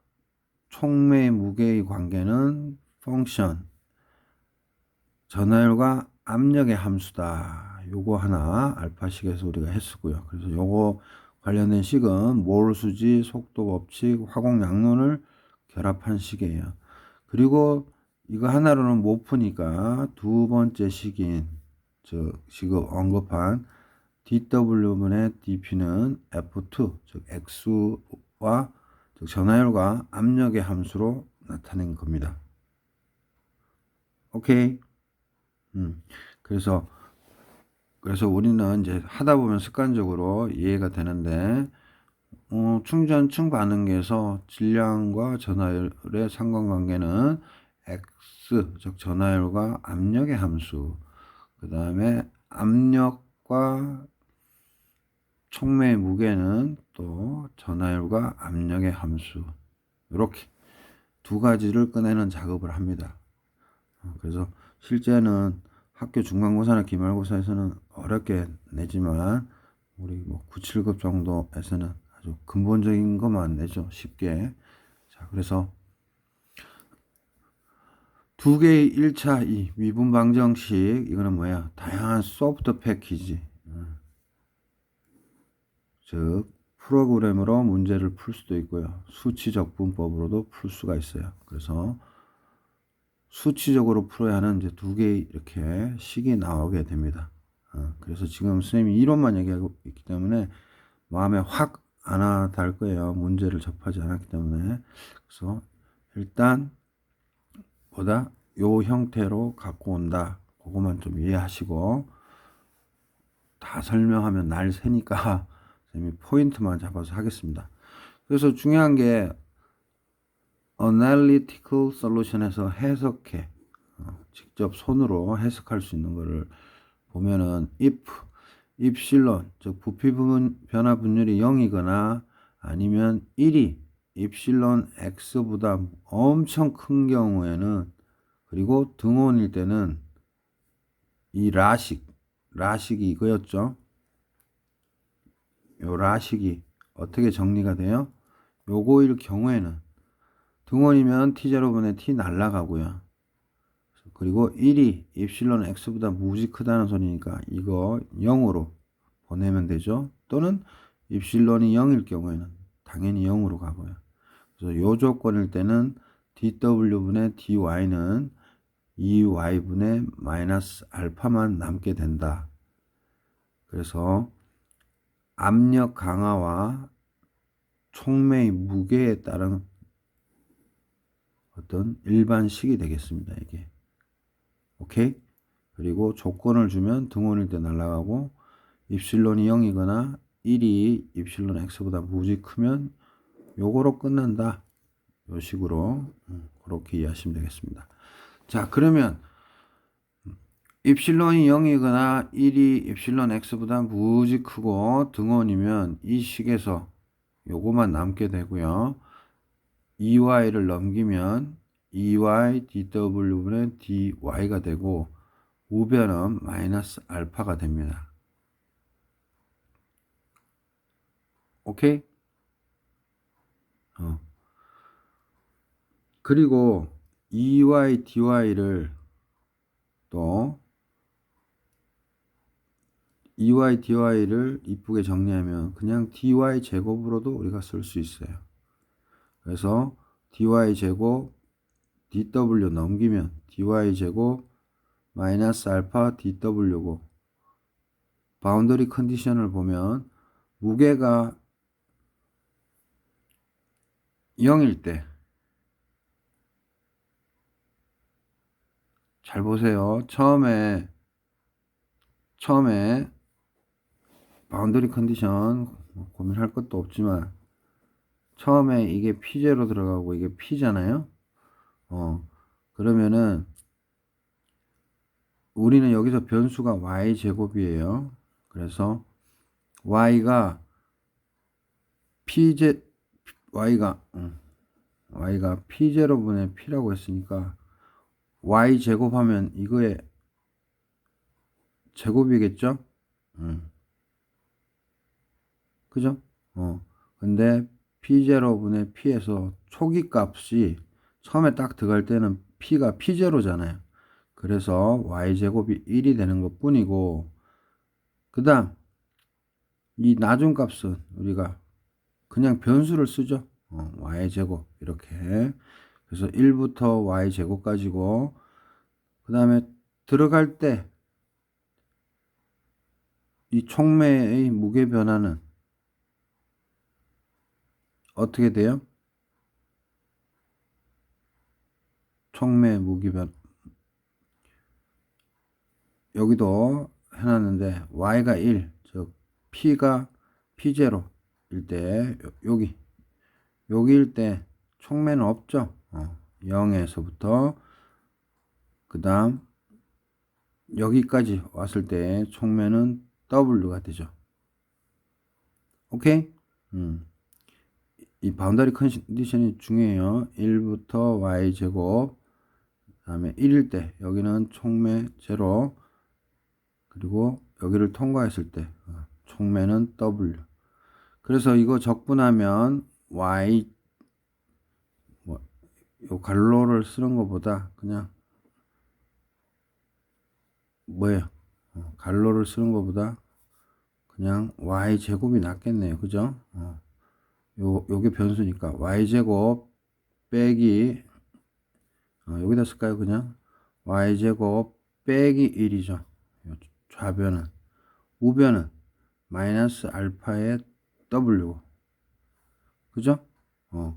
촉매 무게의 관계는 펑션 전하율과 압력의 함수다. 요거 하나 알파식에서 우리가 했었고요. 그래서 요거 관련된 식은 몰수지, 속도 법칙, 화공 양론을 결합한 식이에요. 그리고 이거 하나로는 못 푸니까 두 번째 식인 지금 언급한 dw분의 dp는 f2 즉 x와 즉 전하율과 압력의 함수로 나타낸 겁니다. 오케이. 그래서 우리는 이제 하다 보면 습관적으로 이해가 되는데 충전층 반응계에서 질량과 전하율의 상관관계는 x 즉 전하율과 압력의 함수 그 다음에 압력과 촉매의 무게는 또 전하율과 압력의 함수 이렇게 두 가지를 꺼내는 작업을 합니다. 그래서 실제는 학교 중간고사나 기말고사에서는 어렵게 내지만 우리 뭐 9, 7급 정도에서는 아주 근본적인 것만 내죠. 쉽게. 자, 그래서 두 개의 1차 이 미분 방정식 이거는 뭐야? 다양한 소프트 패키지. 즉 프로그램으로 문제를 풀 수도 있고요. 수치적 분법으로도 풀 수가 있어요. 그래서 수치적으로 풀어야 하는 이제 두 개의 이렇게 식이 나오게 됩니다. 그래서 지금 선생님이 이론만 얘기하고 있기 때문에 마음에 확 안 와닿을 거예요. 문제를 접하지 않았기 때문에. 그래서 일단 요 형태로 갖고 온다. 그것만 좀 이해하시고 다 설명하면 날 새니까 선생님이 포인트만 잡아서 하겠습니다. 그래서 중요한 게 Analytical Solution에서 해석해 직접 손으로 해석할 수 있는 거를 보면은 if 입실론 즉 부피 변화 분율이 0이거나 아니면 1이 입실론 x보다 엄청 큰 경우에는, 그리고 등원일 때는 이 라식이 이거였죠. 요 라식이 어떻게 정리가 돼요? 요거일 경우에는 등원이면 t0분의 t 날라가고요. 그리고 1이 입실론 x보다 무지 크다는 소리니까 이거 0으로 보내면 되죠. 또는 입실론이 0일 경우에는 당연히 0으로 가고요. 그래서 요 조건일 때는 dw분의 dy는 2y분의 마이너스 알파만 남게 된다. 그래서 압력 강화와 촉매의 무게에 따른 어떤 일반식이 되겠습니다. 이게. 오케이? 그리고 조건을 주면 등원일 때 날아가고, 입실론이 0이거나 1이 입실론 x보다 무지 크면 요거로 끝난다. 요 식으로 그렇게 이해하시면 되겠습니다. 자, 그러면 입실론이 0이거나 1이 입실론 x보다 무지 크고 등원이면 이 식에서 요거만 남게 되고요. 2y를 넘기면 2y dw분의 dy가 되고, 우변은 마이너스 알파가 됩니다. 오케이? 그리고 2y dy를 또 2y dy를 이쁘게 정리하면 그냥 dy 제곱으로도 우리가 쓸 수 있어요. 그래서 dy 제곱 dw 넘기면 dy 제곱 마이너스 알파 dw고, 바운더리 컨디션을 보면 무게가 0일 때, 잘 보세요. 처음에 바운더리 컨디션 고민할 것도 없지만, 처음에 이게 P제로 들어가고 이게 P잖아요. 그러면은 우리는 여기서 변수가 y제곱이에요. 그래서 y가 P0분의 P라고 했으니까 y제곱하면 이거의 제곱이겠죠? 그죠? 근데 P0분의 P에서 초기 값이 처음에 딱 들어갈 때는 P가 P0잖아요. 그래서 y제곱이 1이 되는 것 뿐이고, 그 다음 이 나중 값은 우리가 그냥 변수를 쓰죠. y제곱 이렇게. 그래서 1부터 y제곱까지고, 그 다음에 들어갈 때 이 촉매의 무게 변화는 어떻게 돼요? 촉매 무게 변, 여기도 해놨는데 y가 1, 즉 p가 p0일 때, 여기일 때 촉매는 없죠. 0에서부터 그 다음 여기까지 왔을 때 촉매는 w가 되죠. 오케이? 이 바운더리 컨디션이 중요해요. 1부터 y제곱, 그 다음에 1일 때 여기는 촉매 0, 그리고 여기를 통과했을 때 촉매는 w. 그래서 이거 적분하면 y, 요 갈로를 쓰는 것보다 그냥 뭐예요? 갈로를 쓰는 것보다 그냥 y제곱이 낫겠네요. 그죠? 요게 변수니까 y제곱 빼기, 여기다 쓸까요? 그냥 y제곱 빼기 1이죠. 좌변은. 우변은 마이너스 알파의 w. 그죠?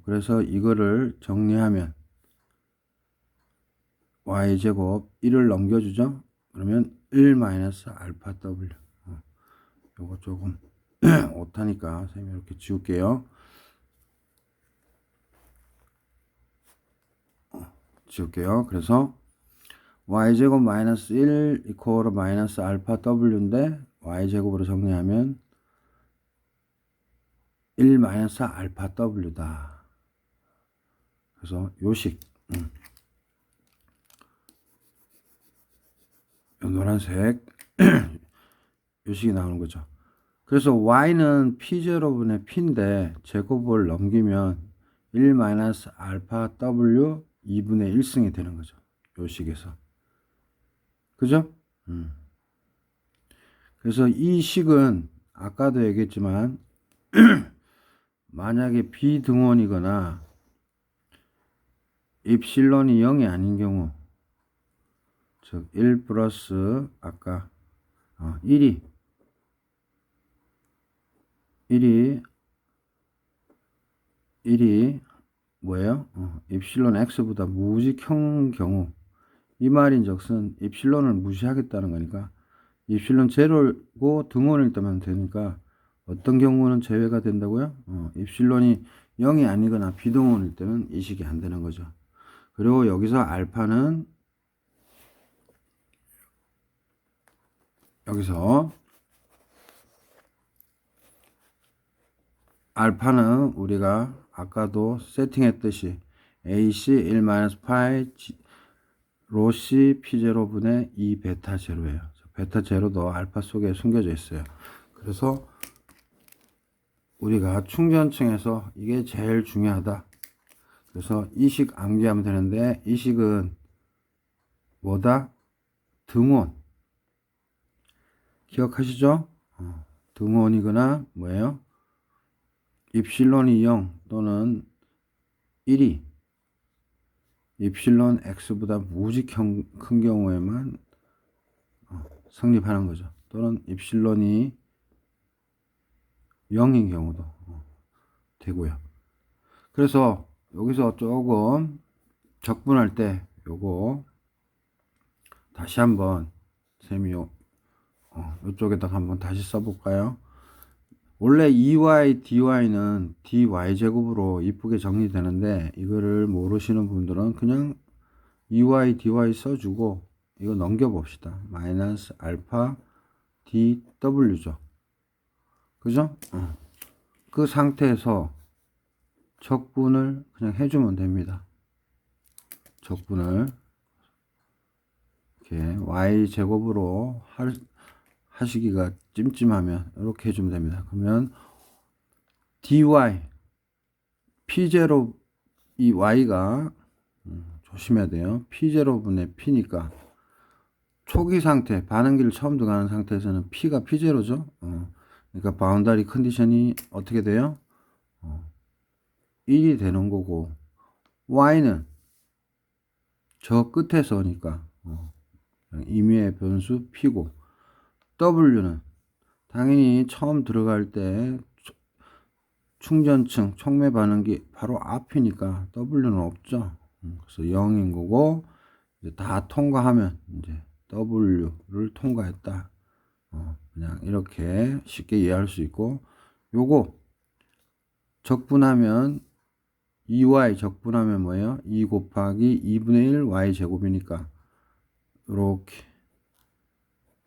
그래서 이거를 정리하면 y제곱 1을 넘겨주죠. 그러면 1 마이너스 알파 w. 요거 조금 오타니까 선생님이 이렇게 지울게요. 그래서 y제곱 마이너스 1 이코어로 마이너스 알파 w인데 y제곱으로 정리하면 1 마이너스 알파 w다. 그래서 요식, 요 노란색 요식이 나오는 거죠. 그래서 y는 p0분의 p인데 제곱을 넘기면 1 마이너스 알파 w 2분의 1승이 되는 거죠. 요식에서. 그죠? 그래서 이 식은 아까도 얘기했지만 만약에 비등원이거나 입실론이 0이 아닌 경우, 즉 1 플러스 아까 1이 뭐예요? 입실론 x보다 무직형 경우, 이 말인즉슨 입실론을 무시하겠다는 거니까 입실론 제로고 등원일 때만 되니까 어떤 경우는 제외가 된다고요? 입실론이 0이 아니거나 비등원일 때는 이 식이 안 되는 거죠. 그리고 여기서 알파는 우리가 아까도 세팅했듯이 AC 1-파이 로시 P0분의 2 베타 제로예요. 베타 제로도 알파 속에 숨겨져 있어요. 그래서 우리가 충전층에서 이게 제일 중요하다. 그래서 이 식 암기하면 되는데, 이 식은 뭐다? 등원. 기억하시죠? 등원이거나 뭐예요? 입실론이 0 또는 1이 입실론 x보다 무직형 큰 경우에만 성립하는 거죠. 또는 입실론이 0인 경우도 되고요. 그래서 여기서 조금 적분할 때 요거 다시 한번 쌤이 요쪽에다가 한번 다시 써볼까요? 원래 2y dy는 dy제곱으로 이쁘게 정리되는데, 이거를 모르시는 분들은 그냥 2y dy 써주고 이거 넘겨봅시다. 마이너스 알파 dw죠. 그죠? 그 상태에서 적분을 그냥 해주면 됩니다. 적분을 이렇게 y제곱으로 하시기가 찜찜하면 이렇게 해주면 됩니다. 그러면 dy p0 이 y가 조심해야 돼요. p0분의 p니까 초기 상태, 반응기를 처음 들어가는 상태에서는 p가 p0죠. 그러니까 바운다리 컨디션이 어떻게 돼요? 1이 되는 거고, y는 저 끝에서 오니까 임의의 변수 p고, w는 당연히 처음 들어갈 때 충전층 촉매 반응기 바로 앞이니까 w는 없죠. 그래서 0인 거고, 이제 다 통과하면 이제 w를 통과했다. 그냥 이렇게 쉽게 이해할 수 있고, 요거 적분하면 2y 적분하면 뭐예요? 2 곱하기 2분의 1 y 제곱이니까 이렇게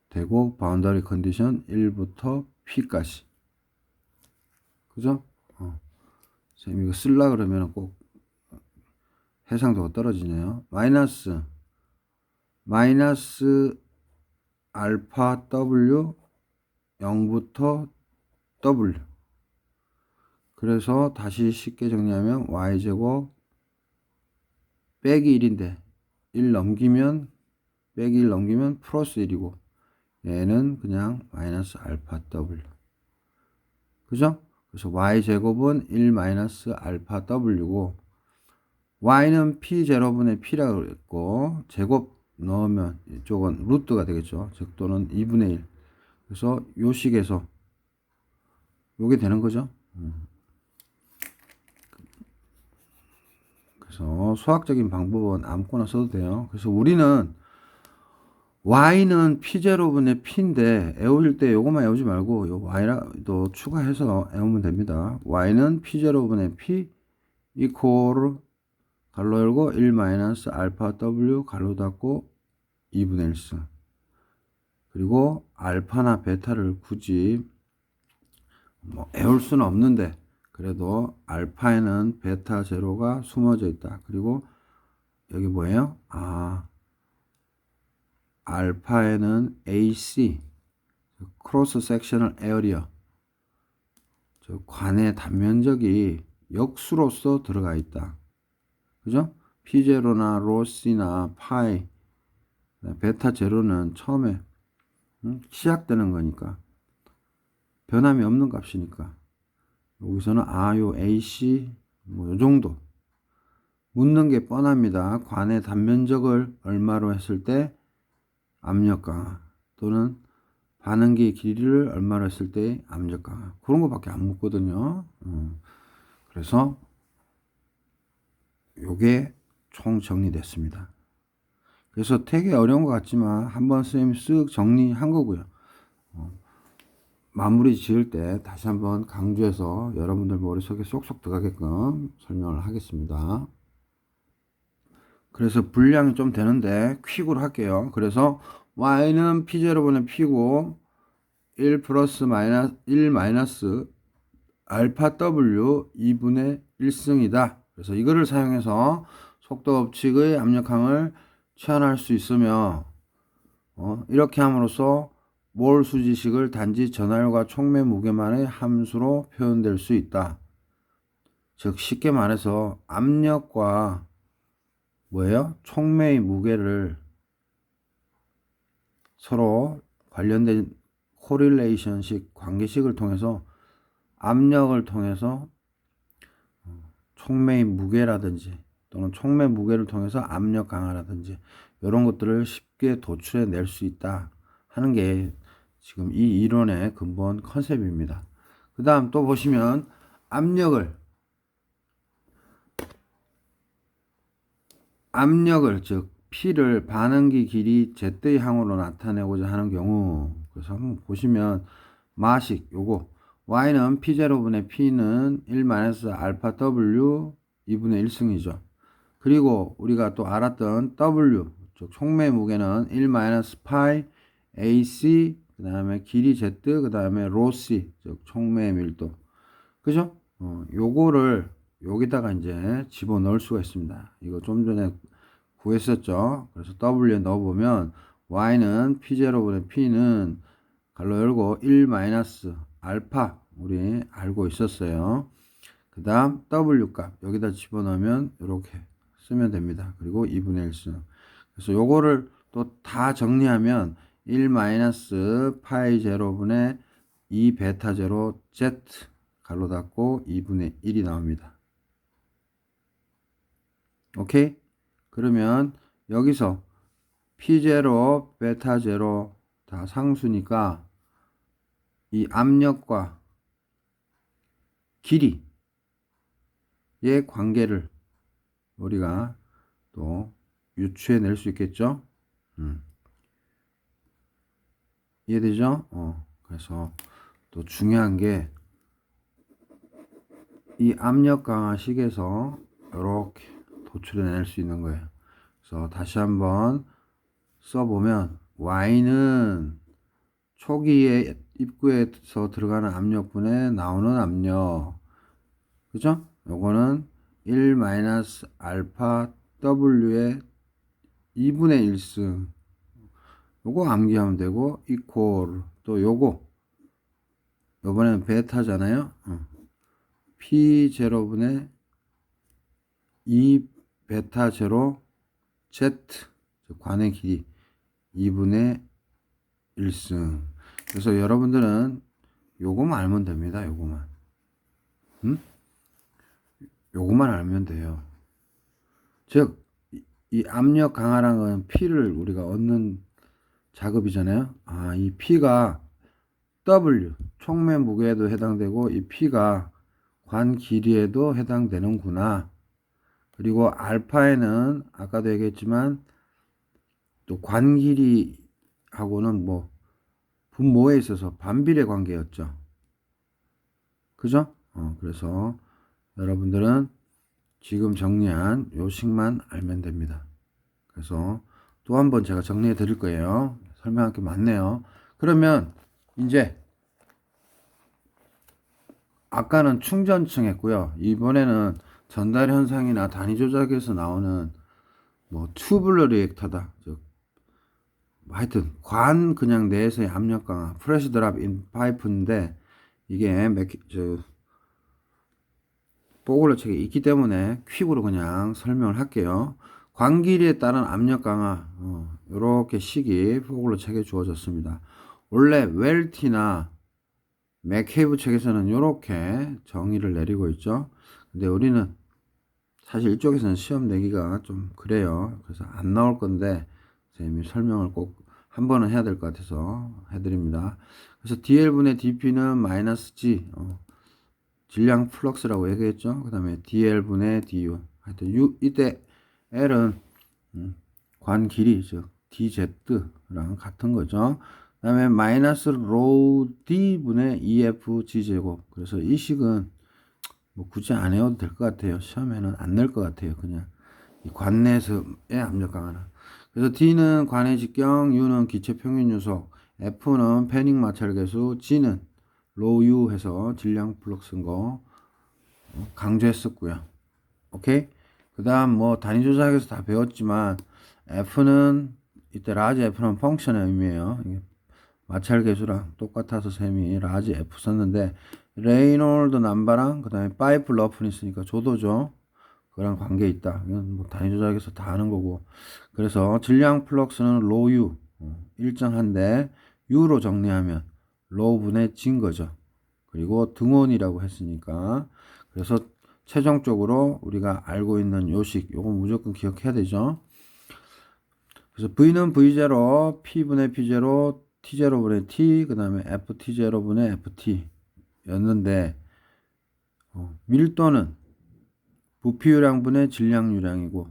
되고, 바운더리 컨디션 1부터 p까지. 그죠? 쌤 이거 쓸라 그러면 꼭 해상도가 떨어지네요. 마이너스 알파 w 0부터 w. 그래서 다시 쉽게 정리하면 y제곱 빼기 1인데 1 넘기면 빼기 1 넘기면 플러스 1이고, 얘는 그냥 마이너스 알파 w. 그죠? 그래서 y제곱은 1 마이너스 알파 w고, y는 p0분의 p라고 그랬고, 제곱 넣으면 이쪽은 루트가 되겠죠. 즉 또는 2분의 1. 그래서 요 식에서 요게 되는 거죠. 그래서 수학적인 방법은 아무거나 써도 돼요. 그래서 우리는 y는 p0분의 p인데 애우실 때 요것만 애우지 말고 요 y라도 추가해서 애우면 됩니다. y는 p0분의 p 이퀄 가로 열고 1 마이너스 알파 w 가로 닫고 2분의 1승. 그리고 알파나 베타를 굳이 뭐 애울 수는 없는데 그래도 알파에는 베타 제로가 숨어져 있다. 그리고 여기 뭐예요? 알파에는 AC 크로스 섹셔널 에어리어 저 관의 단면적이 역수로서 들어가 있다. 그죠? P0나 로시나 파이 베타 제로는 처음에 시작되는 거니까 변함이 없는 값이니까 여기서는 요 AC 뭐 요 정도 묻는 게 뻔합니다. 관의 단면적을 얼마로 했을 때 압력 강화 또는 반응기 길이를 얼마로 했을 때 압력 강화 그런 거밖에 안 묻거든요. 그래서 요게 총 정리됐습니다. 그래서 되게 어려운 것 같지만 한번 선생님이 쓱 정리한 거고요. 마무리 지을 때 다시 한번 강조해서 여러분들 머릿속에 쏙쏙 들어가게끔 설명을 하겠습니다. 그래서 분량이 좀 되는데 퀵으로 할게요. 그래서 y는 p0분의 p고 1 플러스 마이너스 1 마이너스 알파 w 2분의 1승이다. 그래서 이거를 사용해서 속도 법칙의 압력항을 취한할 수 있으며 이렇게 함으로써 몰 수지식을 단지 전하율과 촉매 무게만의 함수로 표현될 수 있다. 즉 쉽게 말해서 압력과 뭐예요? 촉매의 무게를 서로 관련된 코릴레이션식 관계식을 통해서 압력을 통해서 촉매의 무게라든지 또는 촉매 무게를 통해서 압력 강화라든지 이런 것들을 쉽게 도출해 낼 수 있다 하는 게 지금 이 이론의 근본 컨셉입니다. 그 다음 또 보시면 압력을 즉 P를 반응기 길이 Z의 항으로 나타내고자 하는 경우 그래서 한번 보시면 마식 요거 Y는 P0분의 P는 1-알파 W 2분의 1승이죠. 그리고 우리가 또 알았던 W 즉 촉매 무게는 1-파이 AC 그 다음에 길이 Z 그 다음에 로시 즉 촉매 밀도 그죠? 요거를 여기다가 이제 집어넣을 수가 있습니다. 이거 좀 전에 구했었죠. 그래서 W에 넣어보면 Y는 P0분의 P는 갈로 열고 1-알파 우리 알고 있었어요. 그 다음 W 값 여기다 집어넣으면 이렇게 쓰면 됩니다. 그리고 2분의 1승 그래서 요거를 또 다 정리하면 1-파이 제로분의 2 베타 제로 Z 갈로 닫고 2분의 1이 나옵니다. 오케이? 그러면 여기서 P0, 베타 제로 다 상수니까 이 압력과 길이의 관계를 우리가 또 유추해 낼 수 있겠죠? 이해되죠? 그래서 또 중요한 게 이 압력 강화식에서 이렇게 도출해 낼 수 있는 거예요. 그래서 다시 한번 써보면 Y는 초기에 입구에서 들어가는 압력분에 나오는 압력 그죠? 요거는 1-알파 W의 2분의 1승 요거 암기하면 되고 이퀄 또 요거 요번에는 베타잖아요. P0분의 2 베타 제로 Z 관의 길이 2분의 1승 그래서 여러분들은 요거만 알면 됩니다. 요거만 알면 돼요. 즉 이 압력 강화라는 건 P를 우리가 얻는 작업이잖아요. 이 P가 W 촉매 무게에도 해당되고 이 P가 관 길이에도 해당되는구나. 그리고 알파에는 아까도 얘기했지만 또 관 길이하고는 뭐 분모에 있어서 반비례 관계였죠. 그죠? 그래서 여러분들은 지금 정리한 요식만 알면 됩니다. 그래서 또 한 번 제가 정리해 드릴 거예요. 설명할 게 많네요. 그러면 이제 아까는 충전층 했고요. 이번에는 전달 현상이나 단위 조작에서 나오는 뭐 튜블러 리액터다. 하여튼 관 그냥 내에서의 압력 강화, 프레셔 드랍 인 파이프인데 이게 보글러 책에 있기 때문에 퀵으로 그냥 설명을 할게요. 관 길이에 따른 압력 강화, 이렇게 식이 보글러 책에 주어졌습니다. 원래 웰티나 맥케이브 책에서는 이렇게 정의를 내리고 있죠. 근데 우리는 사실 이쪽에서는 시험 내기가 좀 그래요. 그래서 안 나올 건데 선생님이 설명을 꼭 한 번은 해야 될 것 같아서 해드립니다. 그래서 DL분의 DP는 마이너스 G, 질량 플럭스라고 얘기했죠. 그 다음에 DL분의 DU. 하여튼 이때 L은 관 길이, 즉 DZ랑 같은 거죠. 그 다음에 마이너스 로 D분의 EF G제곱. 그래서 이 식은 뭐 굳이 안 해도 될 것 같아요. 시험에는 안 낼 것 같아요. 그냥 이 관내에서의 압력 강화는. 그래서 D는 관의 직경, U는 기체 평균 요속, F는 패닝 마찰 계수, G는 로우 U 해서 질량 플럭스인 거 강조했었고요. 오케이? 그 다음 뭐 단위 조작에서 다 배웠지만 F는 이때 라지 F는 펑션의 의미예요. 이게 마찰 계수랑 똑같아서 셈이 라지 F 썼는데 레이놀드 남바랑 그 다음에 파이프 러프니스니까 조도죠. 그랑 관계 있다. 이건 뭐 단위 조작에서 다 아는 거고. 그래서 질량 플럭스는 로우 U 일정한데 U로 정리하면 로우분의 진 거죠. 그리고 등온이라고 했으니까 그래서 최종적으로 우리가 알고 있는 요식 요거 무조건 기억해야 되죠. 그래서 V는 V0, P분의 P0, T0분의 T, 그 다음에 FT0분의 FT 였는데 밀도는 부피요량분의 질량유량이고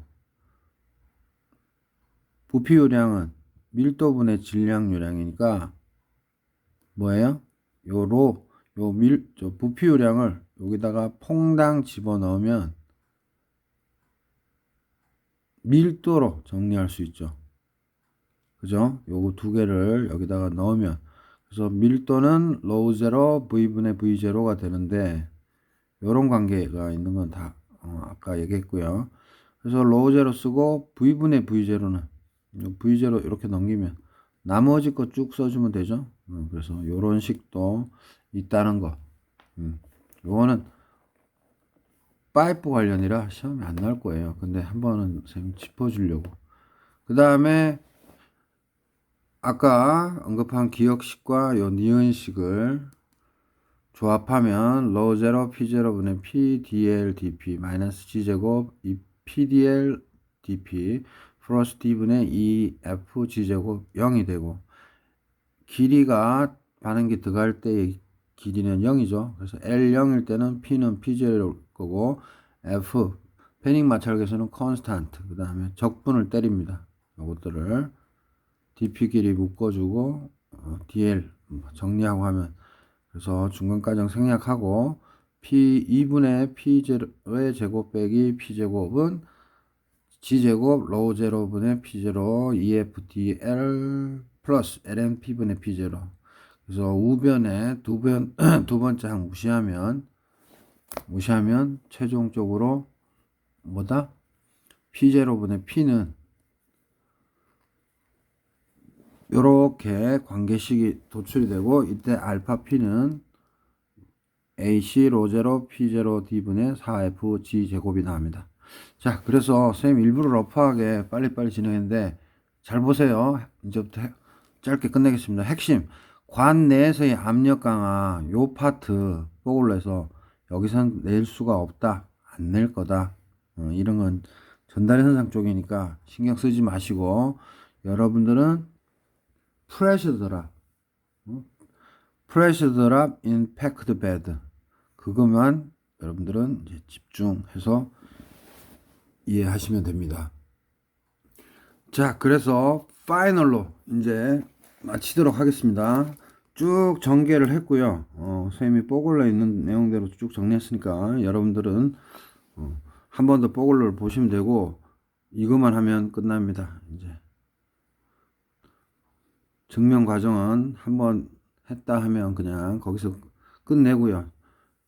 부피요량은 밀도분의 질량유량이니까 뭐예요? 부피요량을 여기다가 퐁당 집어넣으면 밀도로 정리할 수 있죠. 그죠? 요거 두 개를 여기다가 넣으면 그래서 밀도는 로우 제로 V분의 V0가 되는데 요런 관계가 있는 건 다 아까 얘기했고요. 그래서 로우 제로 쓰고 V분의 V0는 V0 이렇게 넘기면 나머지 거 쭉 써주면 되죠. 그래서 요런 식도 있다는 거. 요거는 파이프 관련이라 시험에 안 나올 거예요. 근데 한 번은 선생님 짚어주려고. 그 다음에 아까 언급한 기억식과 요 니은식을 조합하면 로우 제로 P0분의 PDL DP 마이너스 G제곱 PDL DP 플러스 D분의 EF G제곱 0이 되고 길이가 반응기 들어갈 때의 길이는 0이죠. 그래서 L0일 때는 P는 P0일 거고 F 패닝 마찰계수는 컨스탄트 그 다음에 적분을 때립니다. 이것들을 DP 길이 묶어주고 DL 정리하고 하면 그래서 중간과정 생략하고 P 2분의 P0의 제곱 빼기 P제곱은 G제곱 로우 제로분의 P0 EFDL 플러스 LMP분의 P0 그래서 우변에 두 번째 항 무시하면 최종적으로 뭐다? P0분의 P는 요렇게 관계식이 도출이 되고 이때 알파 P는 AC 로제로 P0 D분의 4F G 제곱이 나옵니다. 자, 그래서 선생님 일부러 러프하게 빨리빨리 진행했는데 잘 보세요. 이제부터 짧게 끝내겠습니다. 핵심 관 내에서의 압력 강화 요 파트 보고를 해서 여기선 낼 수가 없다. 안 낼 거다. 이런 건 전달 현상 쪽이니까 신경 쓰지 마시고 여러분들은 프레셔 드랍 프레셔 드랍 인 패크드 베드 그것만 여러분들은 이제 집중해서 이해하시면 됩니다. 자, 그래서 파이널로 이제 마치도록 하겠습니다. 쭉 전개를 했고요. 선생님이 뽀글러 있는 내용대로 쭉 정리했으니까 여러분들은 한 번 더 뽀글러를 보시면 되고 이것만 하면 끝납니다. 이제 증명 과정은 한 번 했다 하면 그냥 거기서 끝내고요.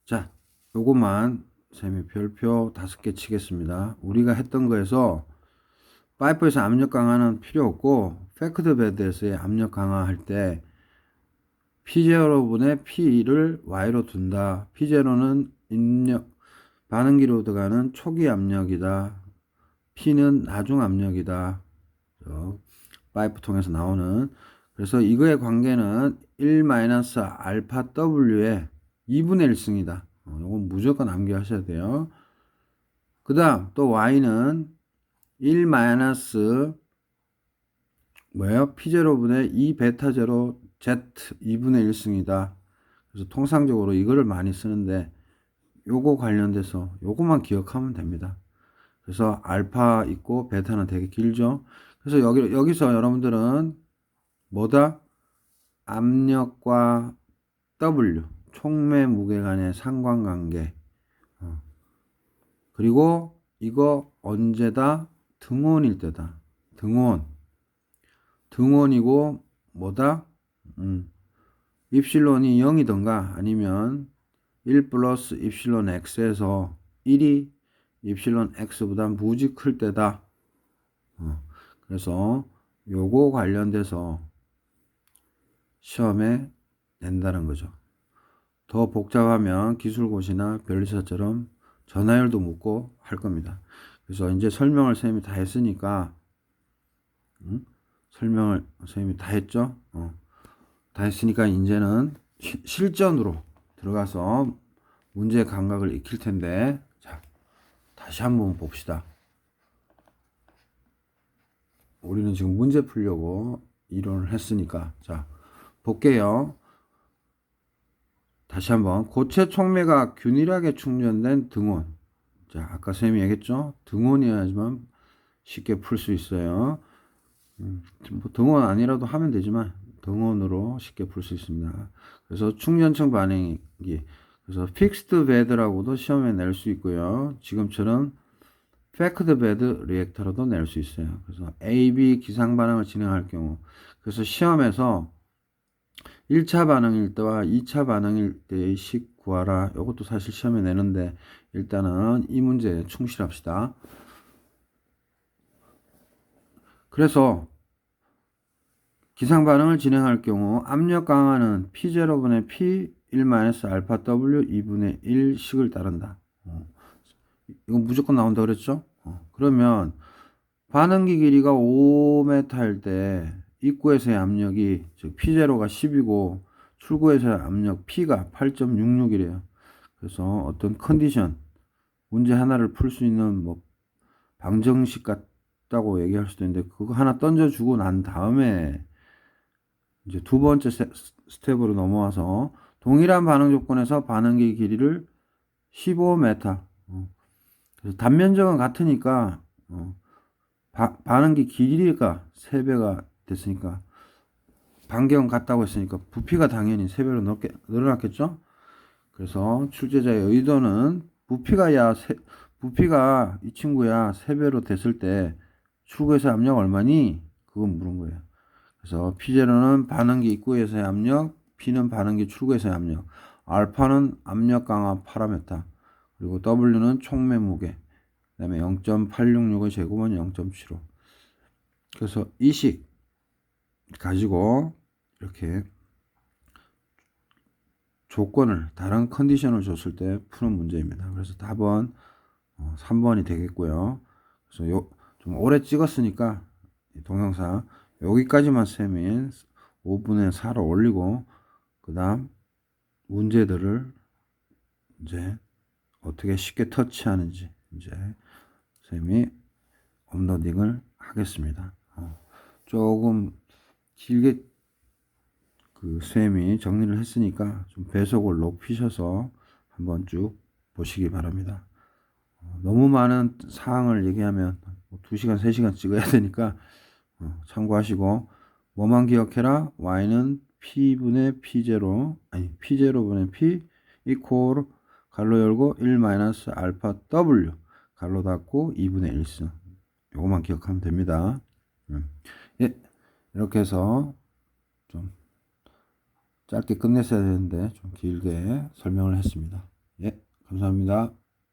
자, 요것만 쌤이 별표 5개 치겠습니다. 우리가 했던 거에서 파이프에서 압력 강화는 필요 없고 패크드 베드에서의 압력 강화할 때 P0분의 P를 Y로 둔다. P0는 입력 반응기로 들어가는 초기 압력이다. P는 나중 압력이다. 파이프 통해서 나오는. 그래서 이거의 관계는 1-알파 W의 2분의 1승이다. 이건 무조건 암기하셔야 돼요. 그 다음 또 Y는 1 뭐예요? P0분의 2 베타 제로 Z 2분의 1승이다. 그래서 통상적으로 이거를 많이 쓰는데 요거 관련돼서 요거만 기억하면 됩니다. 그래서 알파 있고 베타는 되게 길죠. 그래서 여기서 여러분들은 뭐다? 압력과 W 촉매 무게 간의 상관관계. 그리고 이거 언제다? 등원일 때다. 등원이고 뭐다? 입실론이 0이던가 아니면 1 플러스 입실론 x에서 1이 입실론 x보다 무지 클 때다. 그래서 요거 관련돼서 시험에 낸다는 거죠. 더 복잡하면 기술고시나 변리사처럼 전화율도 묻고 할 겁니다. 그래서 이제 설명을 선생님이 다 했으니까 설명을 선생님이 다 했죠. 다 했으니까 이제는 실전으로 들어가서 문제 감각을 익힐 텐데, 자, 다시 한번 봅시다. 우리는 지금 문제 풀려고 이론을 했으니까, 자, 볼게요. 다시 한번 고체 촉매가 균일하게 충전된 등원. 자, 아까 쌤이 얘기했죠. 등원이어야지만 쉽게 풀 수 있어요. 뭐 등원 아니라도 하면 되지만 등원으로 쉽게 풀 수 있습니다. 그래서 충전층 반응기, 그래서 픽스드 베드라고도 시험에 낼 수 있고요. 지금처럼 패크드 베드 리액터로도 낼 수 있어요. 그래서 A, B 기상 반응을 진행할 경우, 그래서 시험에서 1차 반응일 때와 2차 반응일 때의 식 구하라. 이것도 사실 시험에 내는데 일단은 이 문제에 충실합시다. 그래서 기상 반응을 진행할 경우 압력 강화는 P0분의 P 1-알파 W 2분의 1식을 따른다. 이건 무조건 나온다 그랬죠? 그러면 반응기 길이가 5m일 때 입구에서의 압력이 즉 P0가 10이고 출구에서의 압력 P가 8.66이래요. 그래서 어떤 컨디션 문제 하나를 풀 수 있는 뭐 방정식 같다고 얘기할 수도 있는데 그거 하나 던져주고 난 다음에 이제 두 번째 스텝으로 넘어와서 동일한 반응 조건에서 반응기 길이를 15m. 그래서 단면적은 같으니까 반응기 길이가 3배가 됐으니까 반경은 같다고 했으니까 부피가 당연히 3배로 늘어났겠죠. 그래서 출제자의 의도는 부피가 이 친구야 3배로 됐을 때 출구에서 압력 얼마니? 그건 물은 거예요. 그래서 P0는 반응기 입구에서의 압력, P는 반응기 출구에서의 압력, 알파는 압력 강화 파라메타, 그리고 W는 촉매 무게, 그 다음에 0.866의 제곱은 0.75. 그래서 이 식 가지고 이렇게 조건을, 다른 컨디션을 줬을 때 푸는 문제입니다. 그래서 답은 3번이 되겠고요. 그래서 좀 오래 찍었으니까 동영상 여기까지만 쌤이 5분의 4로 올리고 그 다음 문제들을 이제 어떻게 쉽게 터치하는지 이제 쌤이 업로딩을 하겠습니다. 조금 길게 그 쌤이 정리를 했으니까 좀 배속을 높이셔서 한번 쭉 보시기 바랍니다. 너무 많은 사항을 얘기하면 2시간, 3시간 찍어야 되니까 참고하시고 뭐만 기억해라. y는 p분의 p0 아니 p0분의 p 이퀄 가로 열고 1-알파 w 가로 닫고 2분의 1승. 요것만 기억하면 됩니다. 예, 이렇게 해서 좀 짧게 끝냈어야 되는데 좀 길게 설명을 했습니다. 예, 감사합니다.